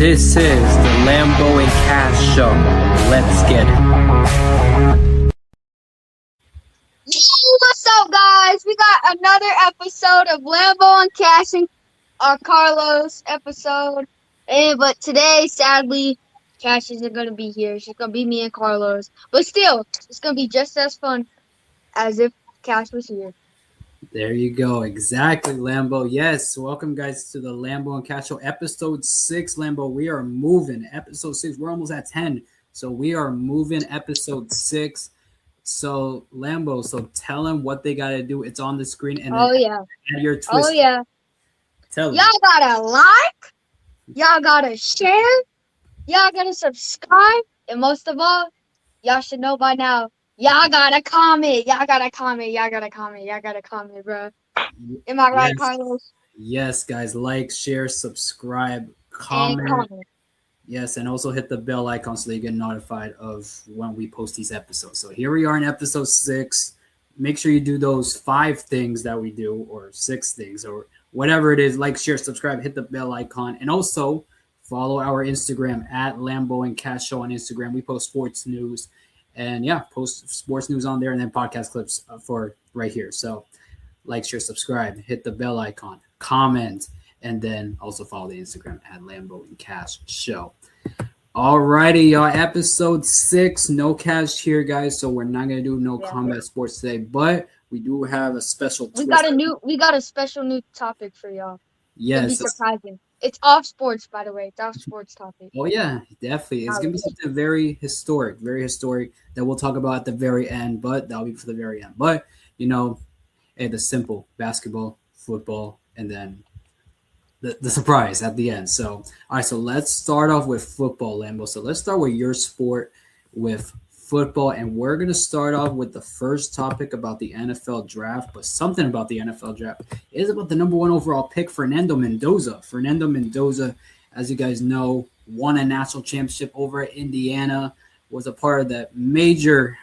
This is the Lambo and Cash show. Let's get it. What's up, guys? We got another episode of Lambo and Cash and our Carlos episode. But today, sadly, Cash isn't going to be here. It's just going to be me and Carlos. But still, it's going to be just as fun as if Cash was here. There you go. Exactly, Lambo. Yes. Welcome, guys, to the Lambo and Cash show, episode 6. Lambo, we are moving. Episode 6. We're almost at 10. So we are moving episode 6. So, Lambo, tell them what they got to do. It's on the screen. And add your twist. Oh, yeah. Tell them. Y'all got to like. Y'all got to share. Y'all got to subscribe. And most of all, y'all should know by now, y'all gotta comment. Y'all gotta comment, bro. Am I right, Yes. Carlos? Yes, guys. Like, share, subscribe, comment. Yes, and also hit the bell icon so that you get notified of when we post these episodes. So here we are in episode 6. Make sure you do those 5 things that we do, or 6 things, or whatever it is. Like, share, subscribe, hit the bell icon, and also follow our Instagram at Lambo and Cash Show on Instagram. We post sports news. And post sports news on there and then podcast clips for right here. So like, share, subscribe, hit the bell icon, comment, and then also follow the Instagram at Lambo and Cash Show. Alrighty, y'all. Episode 6. No Cash here, guys. So we're not gonna do no combat sports today, but we do have a special. We got a special new topic for y'all. Yes, it'll be surprising. It's off sports, by the way. It's off sports topic. Oh, yeah, definitely. It's going to be something very historic that we'll talk about at the very end, but that'll be for the very end. But, the simple basketball, football, and then the surprise at the end. So, all right, so let's start off with football, Lambo. So let's start with your sport, with football, and we're going to start off with the first topic about the NFL draft, but something about the NFL draft is about the number 1 overall pick, Fernando Mendoza. Fernando Mendoza, as you guys know, won a national championship over at Indiana, was a part of that major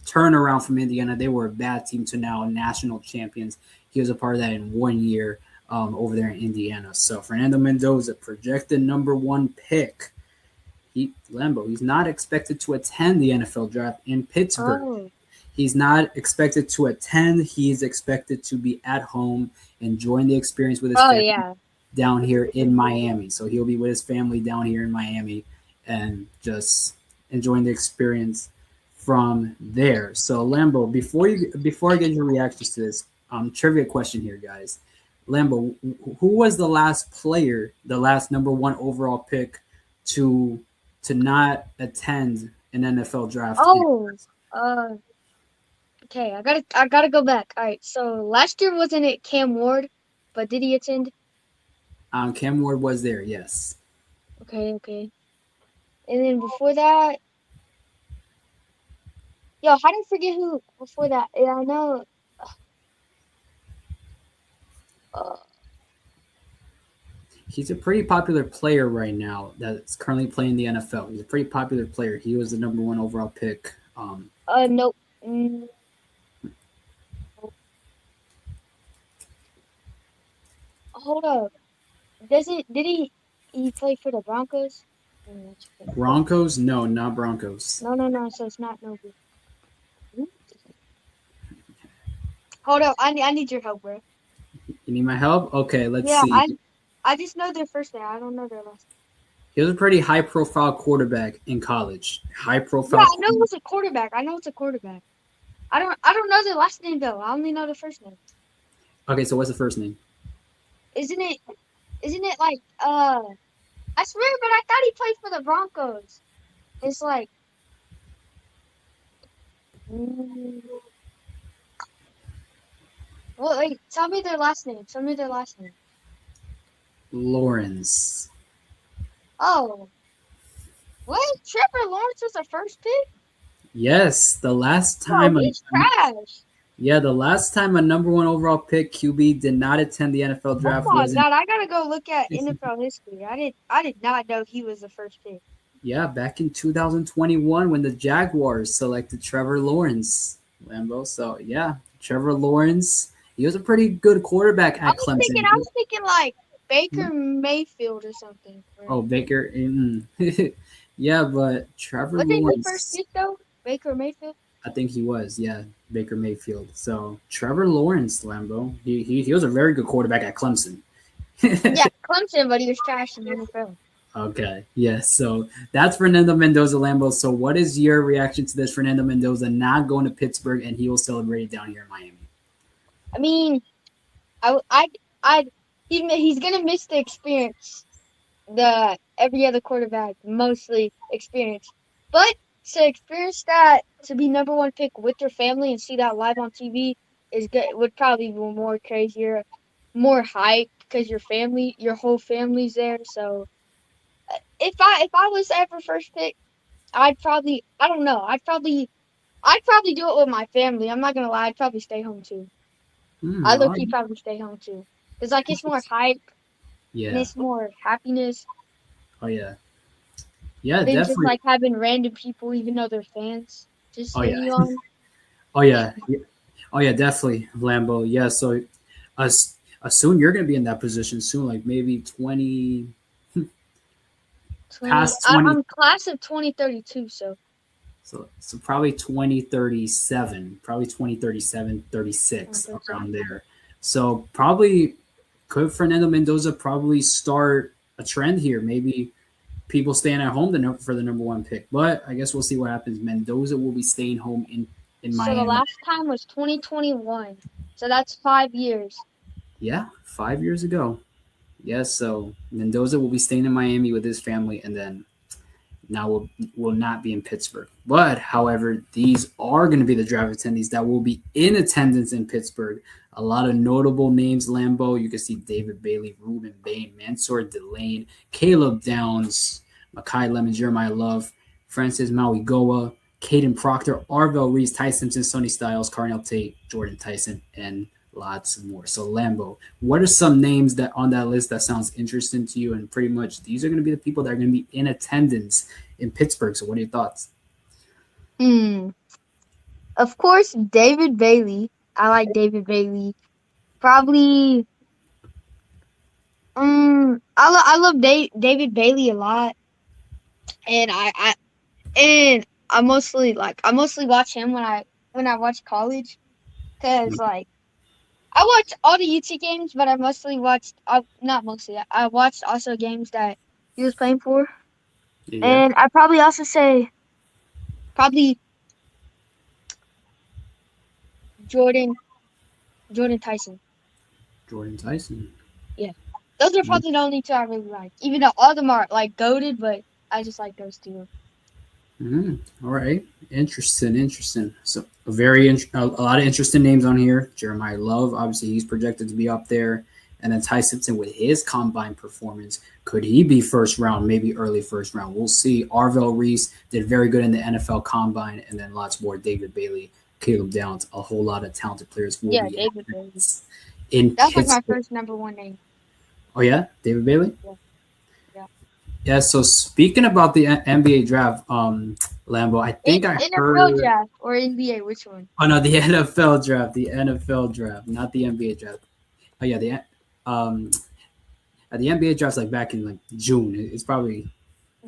turnaround from Indiana. They were a bad team to now national champions. He was a part of that in 1 year over there in Indiana. So Fernando Mendoza, projected number 1 pick. He's not expected to attend the NFL draft in Pittsburgh. Oh. He's not expected to attend. He's expected to be at home, enjoying the experience with his family down here in Miami. So he'll be with his family down here in Miami and just enjoying the experience from there. So Lambo, before I get your reactions to this, trivia question here, guys. Lambo, who was the last player, the last number 1 overall pick to not attend an NFL draft? Okay, I gotta go back. All right, so last year wasn't it Cam Ward, but did he attend? Cam Ward was there, yes. Okay. And then before that, how did I forget who before that? Yeah, I know. He's a pretty popular player right now that's currently playing the NFL. He's a pretty popular player. He was the number 1 overall pick. Nope. Hold up. Did he play for the Broncos? Broncos? No, not Broncos. No. So it's not no good. Hold up. I need your help, bro. You need my help? Okay, let's see. I just know their first name. I don't know their last name. He was a pretty high-profile quarterback in college. High-profile. Yeah, I know it's a quarterback. I don't know their last name though. I only know the first name. Okay, so what's the first name? Isn't it like I swear, but I thought he played for the Broncos. It's like well, wait, tell me their last name. Lawrence. Oh. What? Trevor Lawrence was the first pick? Yes, the last time. He's trash. Yeah, the last time a number 1 overall pick QB did not attend the NFL draft. Oh my God, I gotta go look at NFL history. I did not know he was the first pick. Yeah, back in 2021 when the Jaguars selected Trevor Lawrence, Lambo. So yeah, Trevor Lawrence. He was a pretty good quarterback at Clemson. I was thinking like Baker Mayfield or something. Oh, Baker. Yeah, but Trevor Wasn't he first Lawrence. pick though? Baker Mayfield. I think he was. Yeah, Baker Mayfield. So Trevor Lawrence, Lambo. He was a very good quarterback at Clemson. Yeah, Clemson, but he was trash in the NFL. Okay. Yes. So that's Fernando Mendoza Lambo. So what is your reaction to this Fernando Mendoza not going to Pittsburgh and he will celebrate it down here in Miami? I mean, I, he's gonna miss the experience the every other quarterback mostly experience. But to experience that, to be number one pick with your family and see that live on TV is good. Would probably be more crazier, more hype because your whole family's there. So if I was ever first pick, I don't know. I'd probably do it with my family. I'm not gonna lie. I'd probably stay home too. I All look, right. you probably stay home too, cause like it's more hype and Yeah. it's more happiness Oh yeah. Yeah, than just definitely. like having random people, even though they're fans, just Oh hitting yeah. you on. Oh yeah. Oh yeah, definitely, Lambo. Yeah, so soon you're gonna be in that position soon, like maybe 20 20. past 20, I'm class of 2032, so so probably 2037, probably 2037, 36 2037. around there. So probably could Fernando Mendoza probably start a trend here? Maybe people staying at home for the number one pick. But I guess we'll see what happens. Mendoza will be staying home in So the Miami. last time was 2021. So that's 5 years. Yeah, 5 years ago. Yes, so Mendoza will be staying in Miami with his family, and then now will not be in Pittsburgh. But however, these are going to be the draft attendees that will be in attendance in Pittsburgh. A lot of notable names: Lambo. You can see David Bailey, Ruben Bain, Mansour Delane, Caleb Downs, Makai Lemon, Jeremiah Love, Francis Mauigoa, Caden Proctor, Arvell Reese, Ty Simpson, Sonny Styles, Carnell Tate, Jordan Tyson, and lots more. So Lambo, what are some names that on that list that sounds interesting to you? And pretty much these are going to be the people that are going to be in attendance in Pittsburgh. So what are your thoughts? Hmm. Of course, David Bailey. I like David Bailey. Probably. I love David Bailey a lot, and I mostly watch him when I watch college, cause like I watched all the UT games, but I mostly watched not mostly. I watched also games that he was playing for, Yeah, and I probably also say probably Jordan Jordan Tyson. Jordan Tyson. Yeah, those are probably the only two I really like. Even though all of them are like goaded, but I just like those two. All right, interesting. So a lot of interesting names on here. Jeremiah Love, obviously, he's projected to be up there, and then Ty Simpson with his combine performance, could he be first round, maybe early first round? We'll see. Arvell Reese did very good in the NFL combine, and then lots more. David Bailey, Caleb Downs, a whole lot of talented players will Yeah, be David Bailey. in That's like my Pittsburgh. first number one name. Oh yeah, David Bailey. Yeah, yeah. Yeah. So speaking about the NBA draft, Lambo, I think I NFL heard. draft or NBA, which one? Oh no, the NFL draft, not the NBA draft. Oh yeah, um the NBA draft's like back in like June. It's probably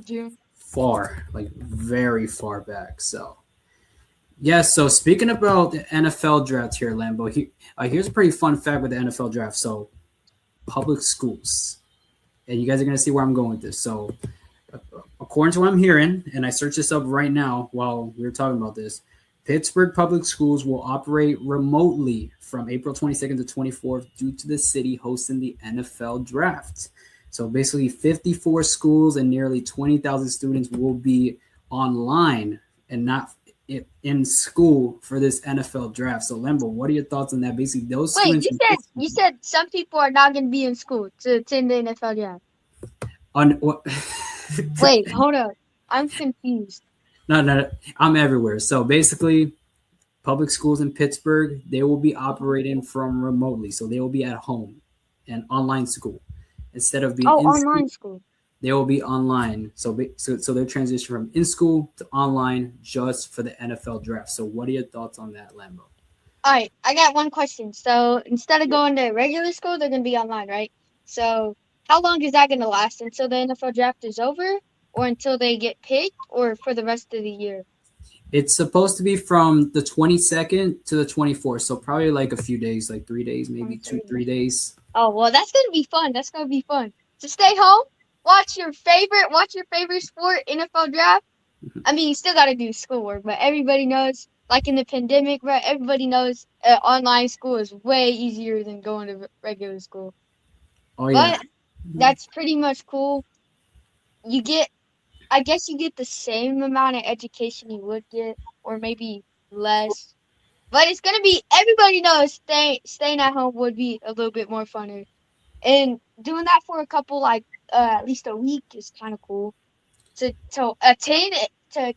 June. far, like very far back. So yeah. So speaking about the NFL draft here, Lambo, here's a pretty fun fact with the NFL draft. So public schools, and you guys are gonna see where I'm going with this. So according to what I'm hearing, and I searched this up right now while we were talking about this, Pittsburgh public schools will operate remotely from April 22nd to 24th due to the city hosting the NFL draft. So basically, 54 schools and nearly 20,000 students will be online and not in school for this NFL draft. So, Lembo, what are your thoughts on that? Basically, those Wait, students you said some people are not gonna be in school to attend the NFL draft. on what? Wait, hold up. I'm confused. No, I'm everywhere. So basically, public schools in Pittsburgh, they will be operating from remotely. So they will be at home and online school. Instead of being Oh, in school, online school. they will be online. So they're transition from in school to online just for the NFL draft. So what are your thoughts on that, Lambo? All right, I got one question. So instead of going to regular school, they're gonna be online, right? So How long is that gonna last until the NFL draft is over, or until they get picked, or for the rest of the year? It's supposed to be from the 22nd to the 24th, so probably like a few days, like 3 days, maybe 2, 3 days. Oh well, that's gonna be fun. That's gonna be fun. So stay home, watch your favorite sport, NFL draft. I mean, you still gotta do schoolwork, but everybody knows, like in the pandemic, right? Everybody knows online school is way easier than going to regular school. Oh yeah, But that's pretty much cool. You get, I guess, you get the same amount of education you would get, or maybe less. But it's gonna be. Everybody knows staying at home would be a little bit more funner. And doing that for a couple, like at least a week, is kind of cool. To attend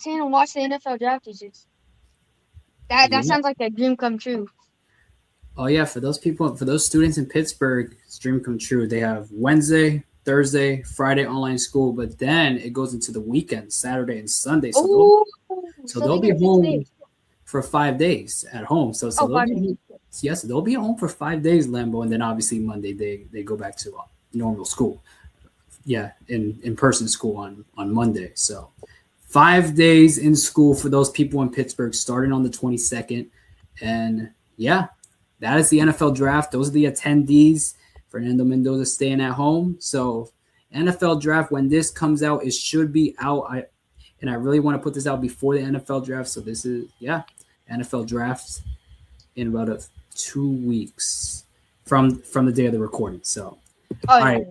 and watch the NFL draft is just that yeah. sounds like a dream come true. Oh yeah, for those people, for those students in Pittsburgh, it's dream come true. They have Wednesday, Thursday, Friday online school, but then it goes into the weekend, Saturday and Sunday. So Oh, so so they they'll be get 6 days. home for 5 days at home. So Oh, they'll 5 days. be yes, they'll be home for 5 days, Lambo, and then obviously Monday they go back to normal school. Yeah, in person school on Monday. So 5 days in school for those people in Pittsburgh, starting on the 22nd, and yeah, that is the NFL draft. Those are the attendees. Fernando Mendoza staying at home. So NFL draft, when this comes out, it should be out. I really want to put this out before the NFL draft. So this is NFL draft in about 2 weeks from the day of the recording. So Oh, all right.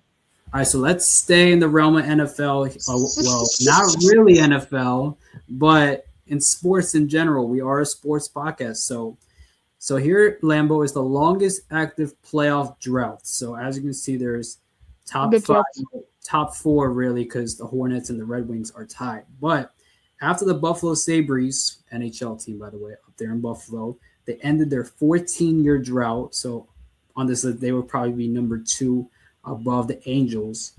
All right, so let's stay in the realm of NFL. Well, not really NFL, but in sports in general. We are a sports podcast. So here, Lambo is the longest active playoff drought. So as you can see, there's top the five, Jets. top four, really, because the Hornets and the Red Wings are tied. But after the Buffalo Sabres, NHL team, by the way, up there in Buffalo, they ended their 14-year drought. So on this list, they would probably be number 2 above the Angels.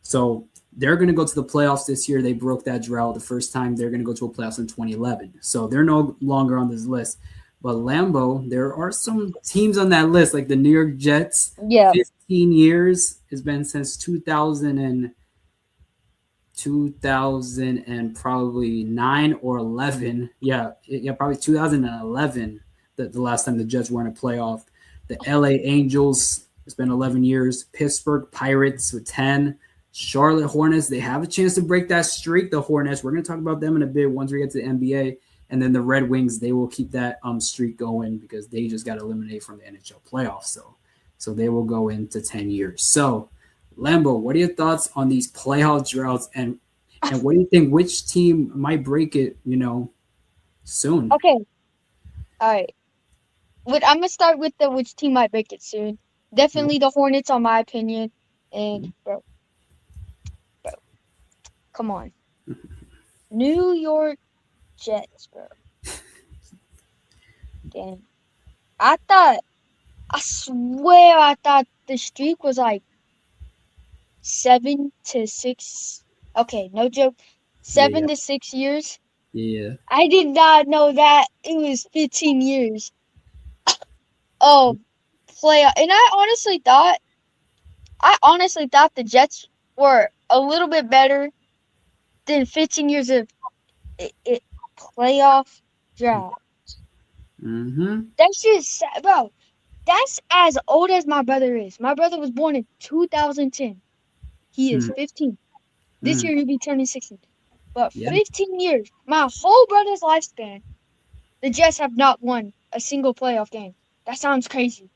So they're going to go to the playoffs this year. They broke that drought the first time. They're going to go to a playoffs in 2011. So they're no longer on this list. But Lambo, there are some teams on that list, like the New York Jets. Yeah. 15 years. It's been since 2000 and probably 9 or 11. Yeah, probably 2011, the last time the Jets were in a playoff. The LA Angels, it's been 11 years. Pittsburgh Pirates with 10. Charlotte Hornets, they have a chance to break that streak, the Hornets. We're going to talk about them in a bit once we get to the NBA. And then the Red Wings, they will keep that streak going because they just got eliminated from the NHL playoffs. So they will go into 10 years. So, Lambo, what are your thoughts on these playoff droughts? And what do you think, which team might break it, soon? Okay. All right. I'm gonna start with which team might break it soon. Definitely the Hornets, on my opinion. And bro, come on, New York Jets, bro. Dang. I swear I thought the streak was like 7 to 6. Okay, no joke. 7 to 6 years. Yeah. I did not know that it was 15 years. Oh, playoff. And I honestly thought the Jets were a little bit better than 15 years of playoff drought. Mm-hmm. That's just sad, bro. That's as old as my brother is. My brother was born in 2010. He is 15. This year he'll be turning 16. But 15 years, my whole brother's lifespan, the Jets have not won a single playoff game. That sounds crazy.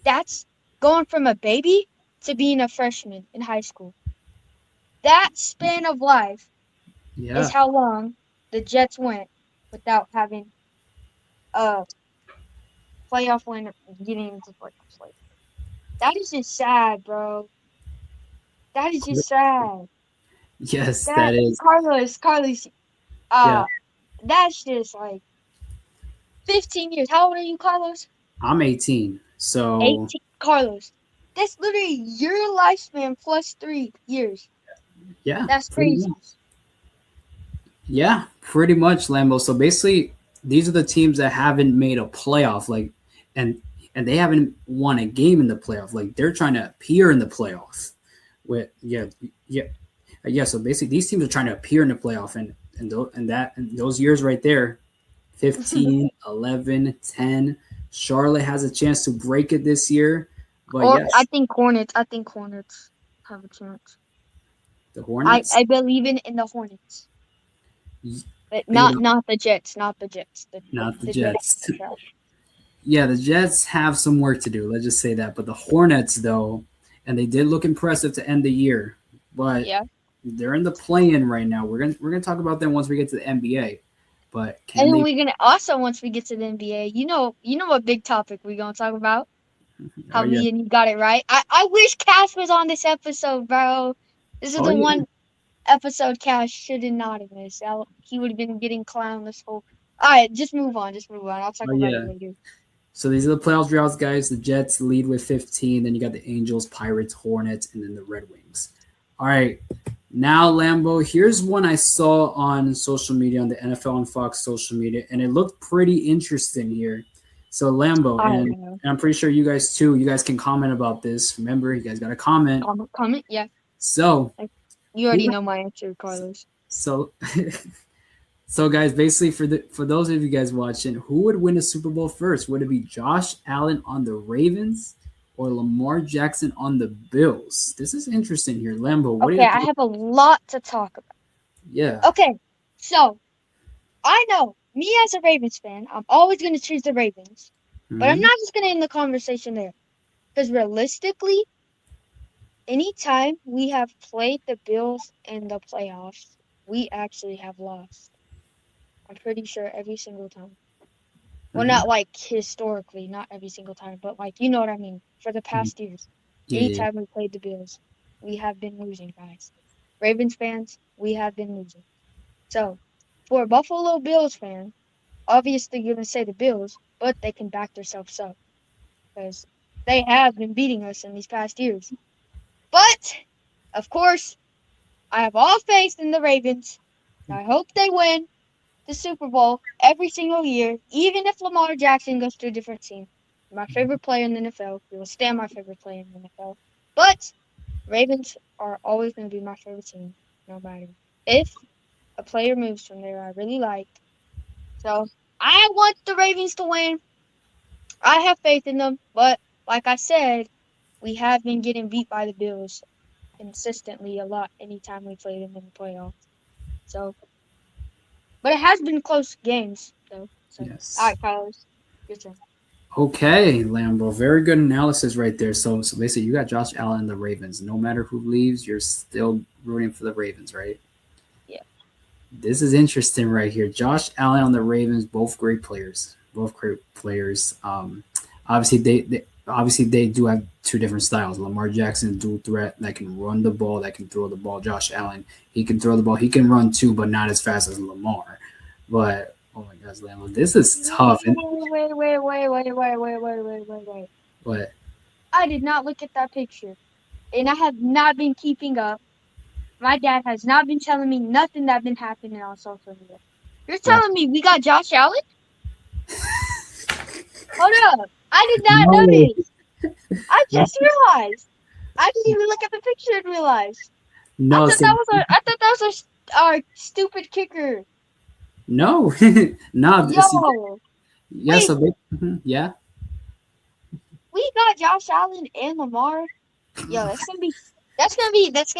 That's going from a baby to being a freshman in high school. That span of life is how long the Jets went without having a playoff win getting into playoffs. Like, that is just sad, bro. That is just sad. Yes, that is. Carlos, that's just like 15 years. How old are you, Carlos? I'm 18. So 18. Carlos, that's literally your lifespan plus 3 years. Yeah. That's crazy. Yeah, pretty much, Lambo. So basically, these are the teams that haven't made a playoff, and they haven't won a game in the playoff. Like, they're trying to appear in the playoffs. with yeah. So basically, these teams are trying to appear in the playoff, and those years right there, 15, 11, 10. Charlotte has a chance to break it this year, but Or I yes, think Hornets. I think Hornets have a chance. the I Hornets. I believe in the Hornets, but You not know, not the Jets. Not the Jets. not the The Jets Jets. are trash. Yeah, the Jets have some work to do. Let's just say that. But the Hornets, though, and they did look impressive to end the year, but Yeah. they're in the play-in right now. We're gonna talk about them once we get to the NBA. But And can then they? we're gonna also once we get to the NBA, you know what big topic we're gonna talk about? Oh How yeah, me and you got it right. I wish Cash was on this episode, bro. This is oh the yeah, one episode Cash should have not have missed. He would have been getting clowned this whole. All right, just move on. Just move on. I'll talk oh about it yeah. later. So these are the playoff droughts, guys. The Jets lead with 15. Then you got the Angels, Pirates, Hornets, and then the Red Wings. All right. Now, Lambo, here's one I saw on social media, on the NFL and Fox social media, and it looked pretty interesting here. So, Lambo, I don't know. and I'm pretty sure you guys too, you guys can comment about this. Remember, you guys got to comment. Comment. Yeah, So, you already who, know my answer, Carlos. so, so, guys, basically, for those of you guys watching, who would win a Super Bowl first? Would it be Josh Allen on the Ravens or Lamar Jackson on the Bills? This is interesting here, Lambo. What do Okay, you I think? have a lot to talk about. Yeah. Okay, so I know me as a Ravens fan, I'm always gonna choose the Ravens, but I'm Hmm. not just gonna end the conversation there. Because realistically, anytime we have played the Bills in the playoffs, we actually have lost. I'm pretty sure every single time. Well, Hmm. not like historically, not every single time, but like, you know what I mean. For the past years, Yeah, yeah. anytime we played the Bills, we have been losing, guys. Ravens fans, we have been losing. So, for a Buffalo Bills fan, obviously you're going to say the Bills, but they can back themselves up because they have been beating us in these past years. But, of course, I have all faith in the Ravens. I hope they win the Super Bowl every single year, even if Lamar Jackson goes to a different team. My favorite player in the NFL. He will stay my favorite player in the NFL. But Ravens are always going to be my favorite team, no matter if a player moves from there I really like. So I want the Ravens to win. I have faith in them, but like I said, we have been getting beat by the Bills consistently a lot anytime we played them in the playoffs. So, but it has been close games though. So, all Yes. right, Carlos, your turn. Okay, Lambo. Very good analysis right there. So basically, you got Josh Allen and the Ravens. No matter who leaves, you're still rooting for the Ravens, right? Yeah. This is interesting right here. Josh Allen on the Ravens, both great players. Both great players. Obviously they do have two different styles. Lamar Jackson, dual threat that can run the ball, that can throw the ball. Josh Allen, he can throw the ball, he can run too, but not as fast as Lamar. But oh my gosh, Lambo, this is tough. And Wait. but I did not look at that picture, and I have not been keeping up. My dad has not been telling me nothing that been happening on social media. You're but telling me we got Josh Allen? Hold up. I did not no, notice. I just realized. I didn't even look at the picture and realize. no, so I thought that was our stupid kicker. no, no. Yo, Yeah, wait, so yeah. we got Josh Allen and Lamar. Yo, that's gonna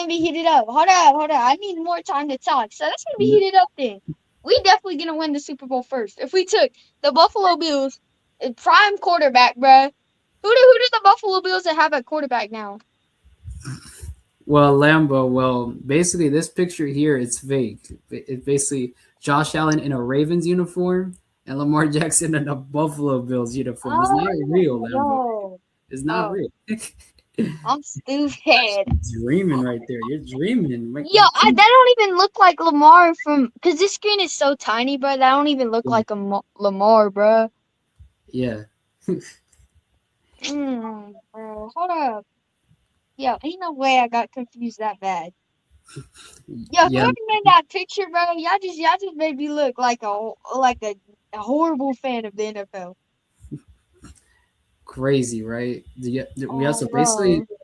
be heated up. Hold up. I need more time to talk. So that's gonna be heated up then. We definitely gonna win the Super Bowl first. If we took the Buffalo Bills, prime quarterback, bruh. Who do the Buffalo Bills have at quarterback now? Well, Lambo. Well, basically, this picture here it's fake. It's basically Josh Allen in a Ravens uniform and Lamar Jackson in a Buffalo Bills uniform. It's not Oh, real, Lambo. yo. It's not Oh, real. I'm stupid. Dreaming right there. You're dreaming. Yo, that don't even look like Lamar from, cause this screen is so tiny, bro. That don't even look like a Lamar, bro. Yeah. Bro, hold up. Yo, ain't no way I got confused that bad. Yo, Yeah. whoever made that picture, bro, y'all just made me look like a horrible fan of the NFL. Crazy, right? We Oh, also basically bro.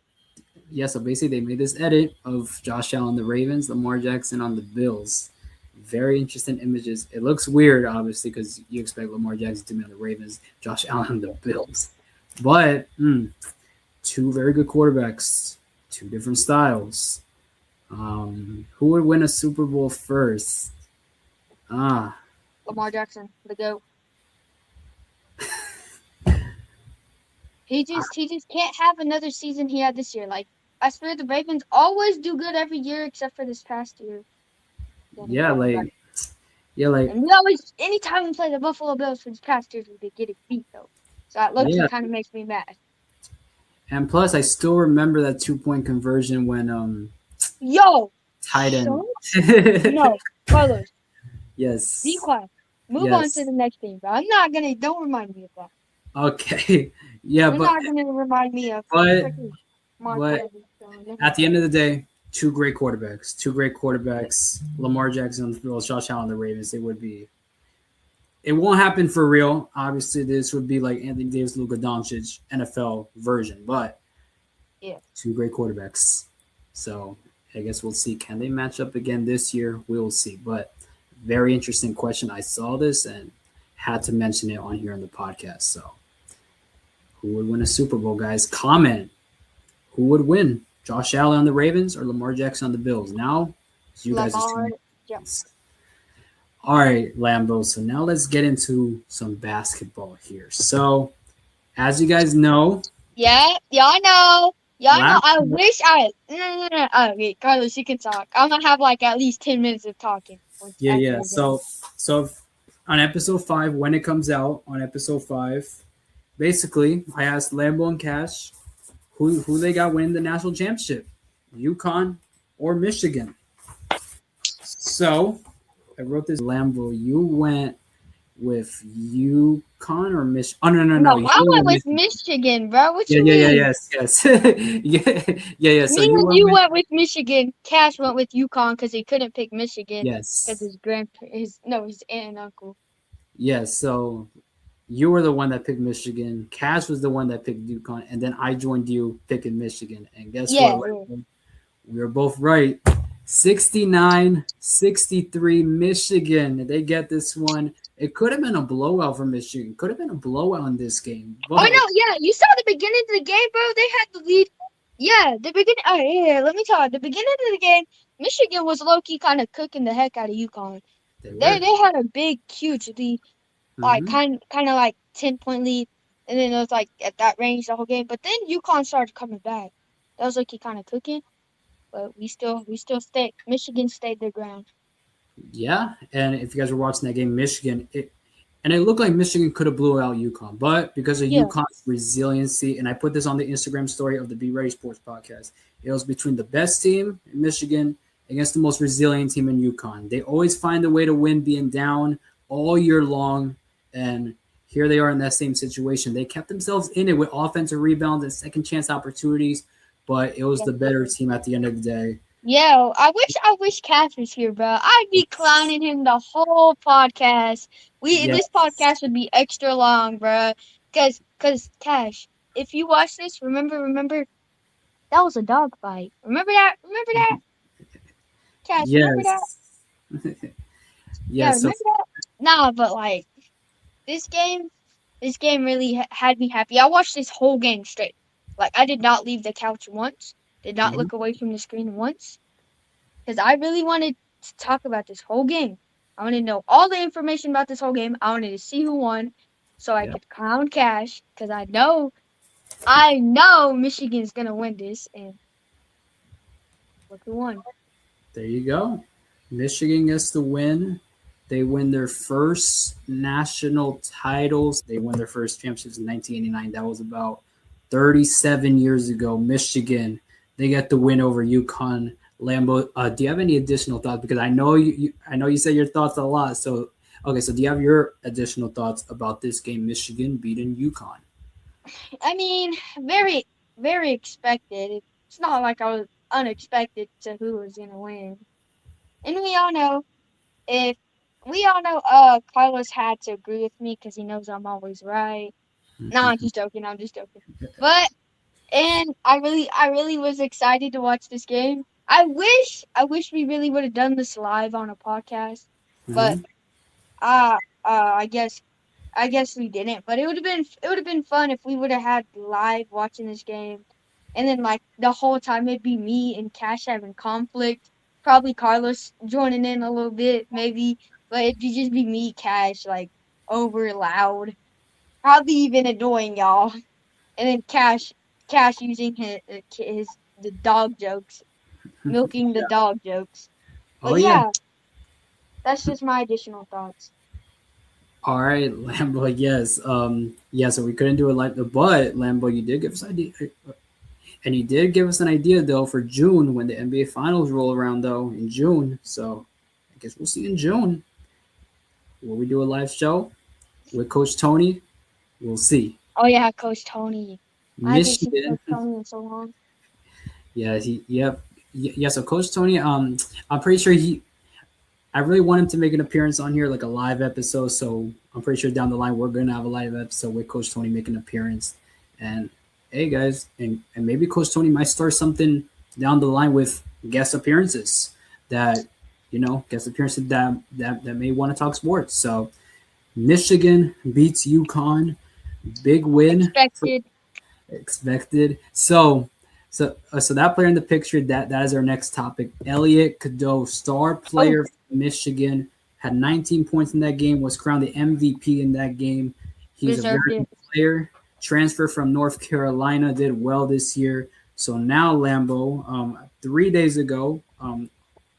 yeah, so basically they made this edit of Josh Allen on the Ravens, Lamar Jackson on the Bills. Very interesting images. It looks weird, obviously, because you expect Lamar Jackson to be on the Ravens, Josh Allen on the Bills. But two very good quarterbacks, two different styles. Who would win a Super Bowl first? Ah, Lamar Jackson, the GOAT. He just can't have another season he had this year. Like I swear the Ravens always do good every year except for this past year. yeah, like yeah, like And we always anytime we play the Buffalo Bills for this past year we get it beat though. So that low key yeah. kinda makes me mad. And plus, I still remember that 2 point conversion when Yo! tight Shut end. no, Carlos, be Yes, quiet. Move on to yes. the next thing, bro. I'm not gonna don't remind me of that. Okay, yeah, You're not gonna remind me of but freaking Mark but whatever. So never at the mind. end of the day, two great quarterbacks, two great quarterbacks. Lamar Jackson on the Bills, Josh Allen on the Ravens. It would be. It won't happen for real. Obviously, this would be like Anthony Davis, Luka Doncic NFL version, but Yeah. two great quarterbacks. So I guess we'll see. Can they match up again this year? We'll see. But very interesting question. I saw this and had to mention it on here on the podcast. So who would win a Super Bowl, guys? Comment. Who would win? Josh Allen on the Ravens or Lamar Jackson on the Bills? Now, it's you guys' Lamar turn. Jackson. All right, Lambo. So now let's get into some basketball here. So, as you guys know, Yeah, y'all know. Y'all know. last I wish I. No. Wait, Carlos, you can talk. I'm gonna have like at least 10 minutes of talking after yeah. the game. So on episode 5, when it comes out on episode 5, basically I asked Lambo and Cash who they got winning the national championship, UConn or Michigan. So I wrote this Lambo. You went with UConn or Michigan? Oh no. No, You I went went with with Michigan. Michigan, bro. What Yeah, you yeah, yeah, mean? yes. Yeah. So Me you and went you with went with Michigan. Cash went with UConn because he couldn't pick Michigan because yes. his aunt and uncle. Yes. So you were the one that picked Michigan. Cash was the one that picked UConn, and then I joined you picking Michigan. And guess what? Yeah, yeah. We were both right. 69-63 Michigan. They get this one. It could have been a blowout for Michigan. Could have been a blowout in this game. Oh But no, yeah. You saw the beginning of the game, bro. They had the lead. Yeah, the beginning. Oh yeah. Let me tell you, the beginning of the game, Michigan was low key kind of cooking the heck out of UConn. they They were. they had a big, huge lead, like Hmm. kind of like 10 point lead, and then it was like at that range the whole game. But then UConn started coming back. That was like he kind of cooking, but we still stayed. Michigan stayed their ground. Yeah. And if you guys were watching that game, Michigan, it looked like Michigan could have blew out UConn, but because of Yeah, UConn's resiliency, and I put this on the Instagram story of the Be Ready Sports podcast, it was between the best team in Michigan against the most resilient team in UConn. They always find a way to win being down all year long, and here they are in that same situation. They kept themselves in it with offensive rebounds and second chance opportunities, but it was yeah. the better team at the end of the day. Yo, I wish Cash was here, bro. I'd be clowning him the whole podcast. Yeah, This podcast would be extra long, bro. Cause Cash, if you watch this, remember that was a dog fight. Remember that, Cash. Remember that? yes, Yeah, yes. So remember that? Nah, but like this game, this game really had me happy. I watched this whole game straight. Like I did not leave the couch once. Did not mhm. look away from the screen once. Because I really wanted to talk about this whole game. I wanted to know all the information about this whole game. I wanted to see who won, so I Yeah, could crown Cash. Because I know Michigan's gonna win this, and look who won. there you go. Michigan gets the win. They win their first national titles. They won their first championships in 1989. That was about 37 years ago. Michigan, they get the win over UConn. Lambo, do you have any additional thoughts? Because I know you say your thoughts a lot. So, okay, so do you have your additional thoughts about this game? Michigan beating UConn. I mean, very, very expected. It's not like I was unexpected to who was gonna win. And if we all know, Carlos had to agree with me because he knows I'm always right. No, I'm just joking. I'm just joking. But And I really was excited to watch this game. I wish we really would have done this live on a podcast, but Mhm. uh, I guess we didn't. But it would have been fun if we would have had live watching this game, and then like the whole time it'd be me and Cash having conflict. Probably Carlos joining in a little bit, maybe, but it'd just be me, Cash, like over loud, probably even annoying y'all, and then Cash using his the dog jokes, milking the dog jokes. Oh But yeah. yeah, that's just my additional thoughts. All right, Lambo. Yes. Yeah. So we couldn't do it like the, but Lambo, you did give us idea, and you did give us an idea though for June when the NBA Finals roll around though in June. So I guess we'll see in June. Will we do a live show with Coach Tony? We'll see. Oh yeah, Coach Tony. I haven't seen Michigan. Coach Tony in so long. Yeah. Yep. Yeah. So Coach Tony. I'm pretty sure he. I really want him to make an appearance on here, like a live episode. So I'm pretty sure down the line we're gonna have a live episode with Coach Tony making an appearance. And hey guys, and maybe Coach Tony might start something down the line with guest appearances that guest appearances that may want to talk sports. So Michigan beats UConn, big win for Expected. expected. So that player in the picture, that is our next topic. Elliot Cadeau, star Oh, player from Michigan, had 19 points in that game, was crowned the MVP in that game. He's a very deserved good it. player. Transfer from North Carolina, did well this year. So now Lambo, 3 days ago,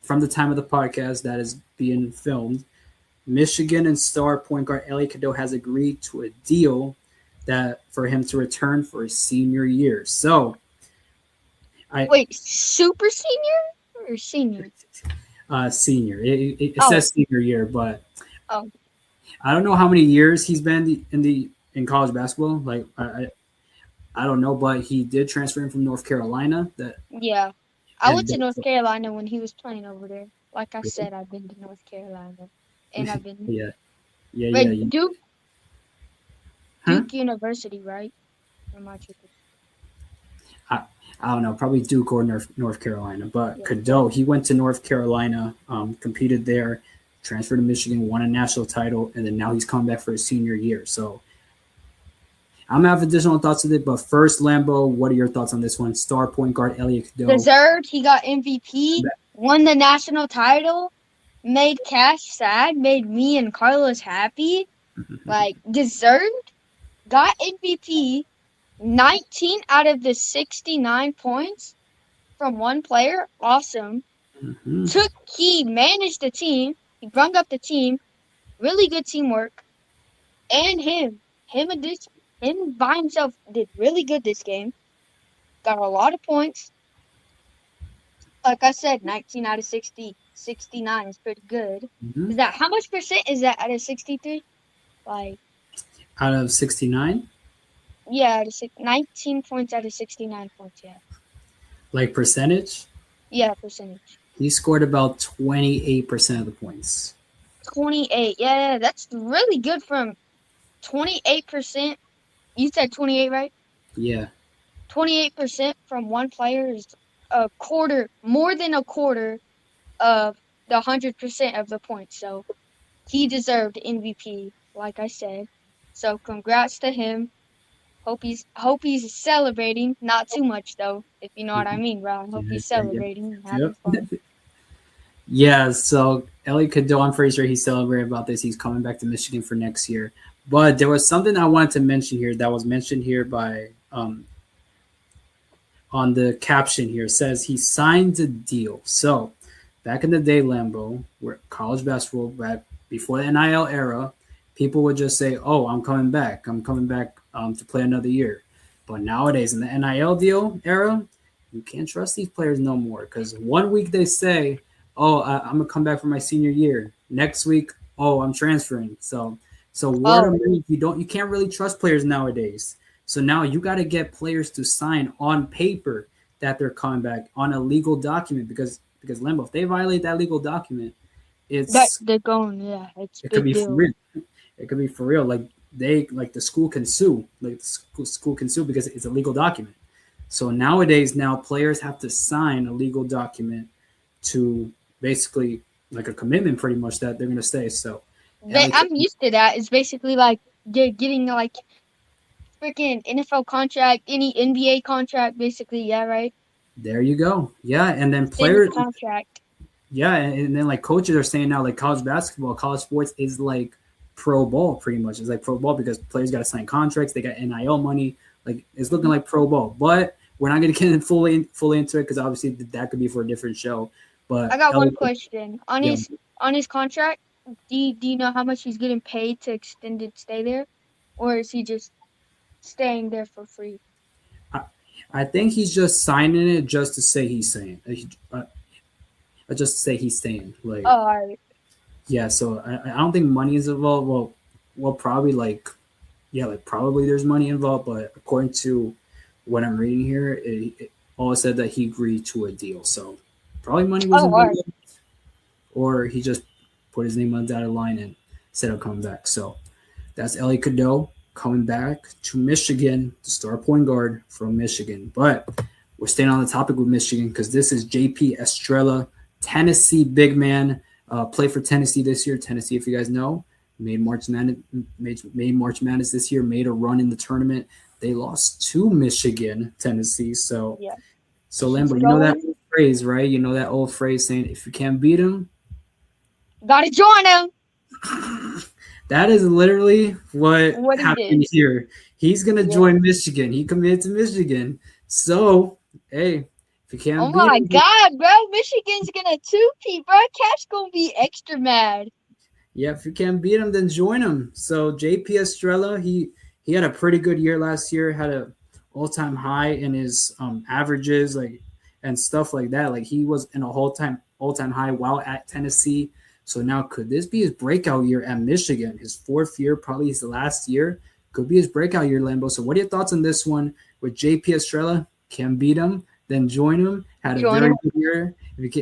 from the time of the podcast that is being filmed, Michigan and star point guard Elliot Cadeau has agreed to a deal that for him to return for his senior year. So I Wait, super senior or senior? senior. It Oh, says senior year, but oh, I don't know how many years he's been in college basketball. Like I don't know, but he did transfer in from North Carolina. That yeah. I went and to North Carolina when he was playing over there. Like I said, I've been to North Carolina, and I've been yeah, yeah, yeah, right yeah. Huh? Duke University, right? Or am I tripping? I, I don't know, probably Duke or North Carolina. But Yeah. Cadeau, he went to North Carolina, competed there, transferred to Michigan, won a national title, and then now he's coming back for his senior year. So I'm gonna have additional thoughts with it, but first, Lambo, what are your thoughts on this one? Star point guard Elliot Cadeau. Deserved. He got MVP. Won the national title. Made Cash sad. Made me and Carlos happy. Like deserved. Got MVP. 19 out of the 69 points from one player. Awesome. Mm-hmm. He managed the team. He brung up the team. Really good teamwork. And him by himself did really good this game. Got a lot of points. Like I said, 19 out of 60, 69 is pretty good. Mm-hmm. Is that how much percent is that out of 63? Like, Out of 69, yeah, 19 points out of 69 points. Yeah, like percentage, yeah, percentage. he scored about 28% of the points. 28. Yeah, that's really good from 28%. You said 28, right? Yeah. 28% from one player is a quarter, more than a quarter of the 100% of the points. So he deserved MVP, like I said. So congrats to him. Hope he's celebrating. Not too much though, if you know what I mean, Ron. Hope Yeah, he's yeah, yeah. celebrating and having Yep. fun. Yeah, so Ellie Cadeau, I'm pretty sure he's celebrating about this. He's coming back to Michigan for next year. But there was something I wanted to mention here that was mentioned here by on the caption here. It says he signed a deal. So back in the day, Lambo, where college basketball, back before the NIL era, people would just say, "Oh, I'm coming back. I'm coming back to play another year." But nowadays, in the NIL deal era, you can't trust these players no more because one week they say, "Oh, I'm gonna come back for my senior year." Next week, "Oh, I'm transferring." So word of Oh, mouth, you can't really trust players nowadays. So now you got to get players to sign on paper that they're coming back on a legal document because Lambo, if they violate that legal document, that it's they're going. Yeah, it's it could big be for deal. real. It could be for real. Like the school can sue. Like the school can sue because it's a legal document. So nowadays, now players have to sign a legal document to basically like a commitment, pretty much that they're going to stay. So, LA, I'm used to that. It's basically like getting like freaking NFL contract, any NBA contract, basically. Yeah, right. there you go. Yeah, and then Same players, contract. yeah, and then like coaches are saying now, like college basketball, college sports is like pro ball, pretty much. It's like pro ball because players got to sign contracts, they got NIL money, like it's looking like pro ball. But we're not going to get fully into it because obviously that could be for a different show. But I got one question yeah, on his contract. Do you know how much he's getting paid to extended stay there, or is he just staying there for free? I, I think he's just signing it just to say he's saying, just to say he's staying. Like, Oh, all right. yeah, so I don't think money is involved. Well, probably like, yeah, like probably there's money involved, but according to what I'm reading here, it all said that he agreed to a deal. So probably money was Oh, all involved, right. or he just put his name on the dotted line and said I'm coming back. So that's Ellie Cadeau coming back to Michigan, the star point guard from Michigan. But we're staying on the topic with Michigan because this is JP Estrella, Tennessee big man. Played for Tennessee this year. Tennessee, if you guys know, made March Madness this year. Made a run in the tournament. They lost to Michigan, Tennessee. So, Yeah. so He's Lambo, you know that going. old phrase, right? You know that old phrase saying, "If you can't beat them, Gotta join him. that is literally what What he happened did. here. He's gonna Yeah. join Michigan. He committed to Michigan. So, hey, if you Oh can't beat my him, God, bro! Michigan's gonna two-peat, bro. Cash gonna be extra mad. yeah, if you can't beat him, then join him. So JP Estrella, he had a pretty good year last year. Had a all-time high in his averages, like and stuff like that. Like he was in a all-time high while at Tennessee. So now could this be his breakout year at Michigan? His fourth year, probably his last year. Could be his breakout year, Lambo. So what are your thoughts on this one with JP Estrella? Can beat him, then join him. Had a Join very him. good year.